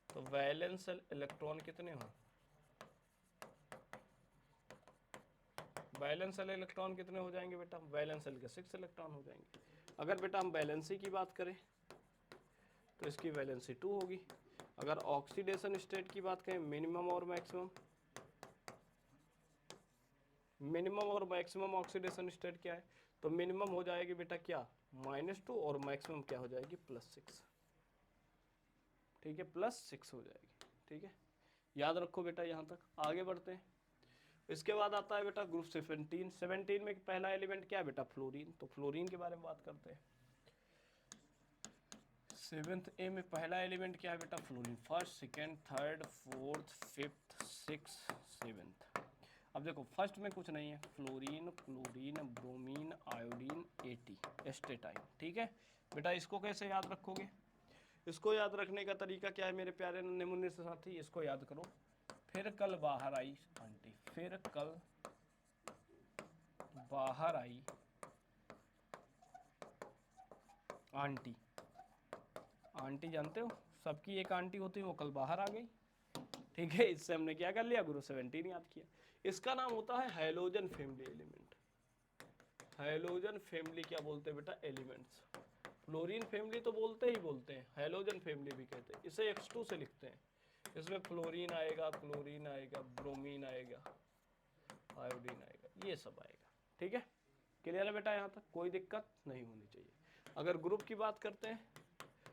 तो वैलेंस सेल इलेक्ट्रॉन कितने हों? वैलेंस सेल इलेक्ट्रॉन कितने हो जाएंगे बेटा? वैलेंस सेल के 6 इलेक्ट्रॉन हो जाएंगे। अगर बेटा हम वैलेंसी की बात करें तो इसकी वैलेंसी 2 होगी। अगर ऑक्सीडेशन स्टेट की बात करें, मिनिमम और मैक्सिमम, मिनिमम और मैक्सिमम ऑक्सीडेशन स्टेट क्या है? तो मिनिमम हो जाएगी बेटा क्या? -2 और मैक्सिमम क्या हो जाएगी? +6। ठीक है, +6 हो जाएगी। ठीक है, याद रखो बेटा। यहाँ तक आगे बढ़ते हैं। इसके बाद आता है बेटा ग्रुप 17। 17 में पहला एलिमेंट क्या है बेटा? फ्लोरीन। तो फ्लोरीन के बारे में बात करते हैं। 7th ए में पहला एलिमेंट क्या है बेटा? Fluorine. First, second, third, fourth, fifth, 6, 7th। अब देखो फर्स्ट में कुछ नहीं है, fluorine, chlorine, bromine, iodine, eighty, astatine. ठीक है बेटा, इसको कैसे याद रखोगे? इसको याद रखने का तरीका क्या है मेरे प्यारे नन्हे मुन्ने से साथी? इसको याद करो। फिर कल बाहर आई आंटी, फिर कल बाहर आई आंटी। आंटी जानते हो, सबकी एक आंटी होती है, वो कल बाहर आ गई। ठीक है, इससे हमने क्या कर लिया? ग्रुप 17 याद किया। इसका नाम होता है halogen family element. Halogen family क्या बोलते हैं बेटा? एलिमेंट्स। फ्लोरीन फैमिली तो बोलते ही बोलते हैं, हैलोजन फैमिली भी कहते हैं। इसे X2 से लिखते हैं। इसमें फ्लोरीन आएगा, क्लोरीन आएगा, ब्रोमीन आएगा, आयोडीन आएगा, ये सब आएगा। ठीक है, क्लियर है बेटा, यहाँ तक कोई दिक्कत नहीं होनी चाहिए। अगर ग्रुप की बात करते हैं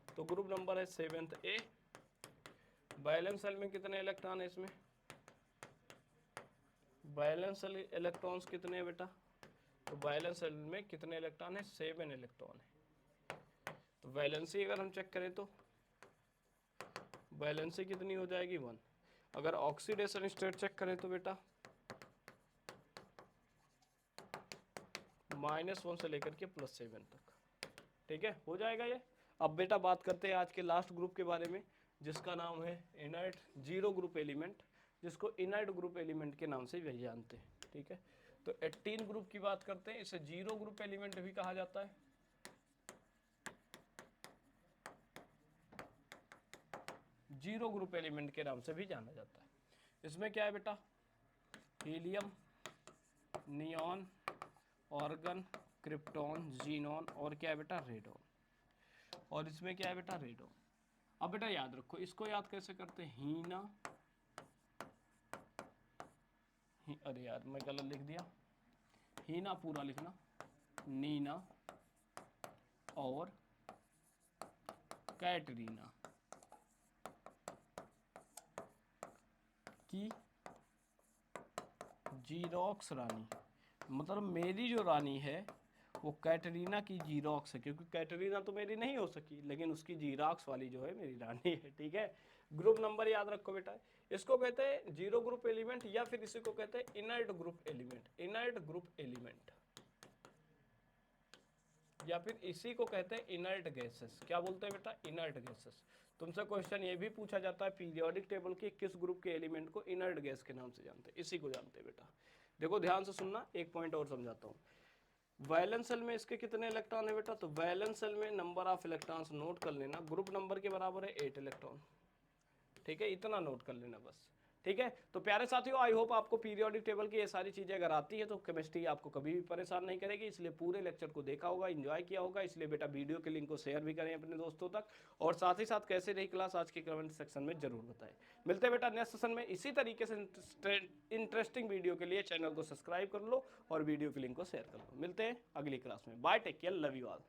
तो ग्रुप नंबर है 7th A। वैलेंस शेल में कितने इलेक्ट्रॉन है इसमें? वैलेंस शेल इलेक्ट्रॉन्स कितने हैं बेटा? तो वैलेंस शेल में कितने इलेक्ट्रॉन है? 7 इलेक्ट्रॉन है। तो वैलेंसी अगर हम चेक करें तो वैलेंसी कितनी हो जाएगी? 1। अगर ऑक्सीडेशन स्टेट चेक करें तो बेटा -1 से लेकर के +7 तक। ठीक है, हो जाएगा ये। अब बेटा बात करते हैं आज के लास्ट ग्रुप के बारे में, जिसका नाम है इनर्ट जीरो ग्रुप एलिमेंट, जिसको इनर्ट ग्रुप एलिमेंट के नाम से भी जानते हैं। ठीक है, तो 18 ग्रुप की बात करते हैं, इसे जीरो ग्रुप एलिमेंट भी कहा जाता है। जीरो ग्रुप एलिमेंट के नाम से भी जाना जाता है। इसमें क्या है बेटा? Helium, neon, organ, krypton, xenon और क्या है बेटा? रेडॉन। और इसमें क्या है बेटा? रेडॉन। अब बेटा याद रखो, इसको याद कैसे करते हैं? हीना, अरे यार मैं गलत लिख दिया, हीना पूरा लिखना, नीना और कैटरीना की जीरोक्स रानी। मतलब मेरी जो रानी है वो कैटरीना की जीरोक्स है, क्योंकि कैटरीना तो मेरी नहीं हो सकी, लेकिन उसकी जीरोक्स वाली जो है मेरी रानी है। ठीक है, ग्रुप नंबर याद रखो बेटा, इसको कहते हैं जीरो ग्रुप एलिमेंट, या फिर इसी को कहते हैं inert group element. Inert group element, या फिर इसी को कहते हैं इनर्ट गैसेस। क्या बोलते हैं बेटा? Inert gases. तुमसे क्वेश्चन ये भी पूछा जाता है पीरियोडिक टेबल के, किस ग्रुप के एलिमेंट को इनर्ट गैस के नाम से जानते हैं? इसी को जानते हैं बेटा। देखो ध्यान से सुनना, एक पॉइंट और समझाता हूँ। वैलेंस शेल में इसके कितने इलेक्ट्रॉन है बेटा? तो वैलेंस शेल में नंबर ऑफ इलेक्ट्रॉन्स नोट कर लेना, ग्रुप नंबर के बराबर है 8 इलेक्ट्रॉन। ठीक है, इतना नोट कर लेना बस। ठीक है, तो प्यारे साथियों, आई होप आपको पीरियोडिक टेबल की ये सारी चीजें अगर आती है तो केमिस्ट्री आपको कभी भी परेशान नहीं करेगी। इसलिए पूरे लेक्चर को देखा होगा, एंजॉय किया होगा। इसलिए बेटा वीडियो के लिंक को शेयर भी करें अपने दोस्तों तक, और साथ ही साथ कैसे रही क्लास आज के कमेंट सेक्शन में जरूर बताएं। मिलते हैं बेटा नेक्स्ट सेशन में इसी तरीके से इंटरेस्टिंग वीडियो के लिए। चैनल को सब्सक्राइब कर लो और वीडियो के लिंक को शेयर कर लो। मिलते हैं अगली क्लास में। Bye, take care, love you all.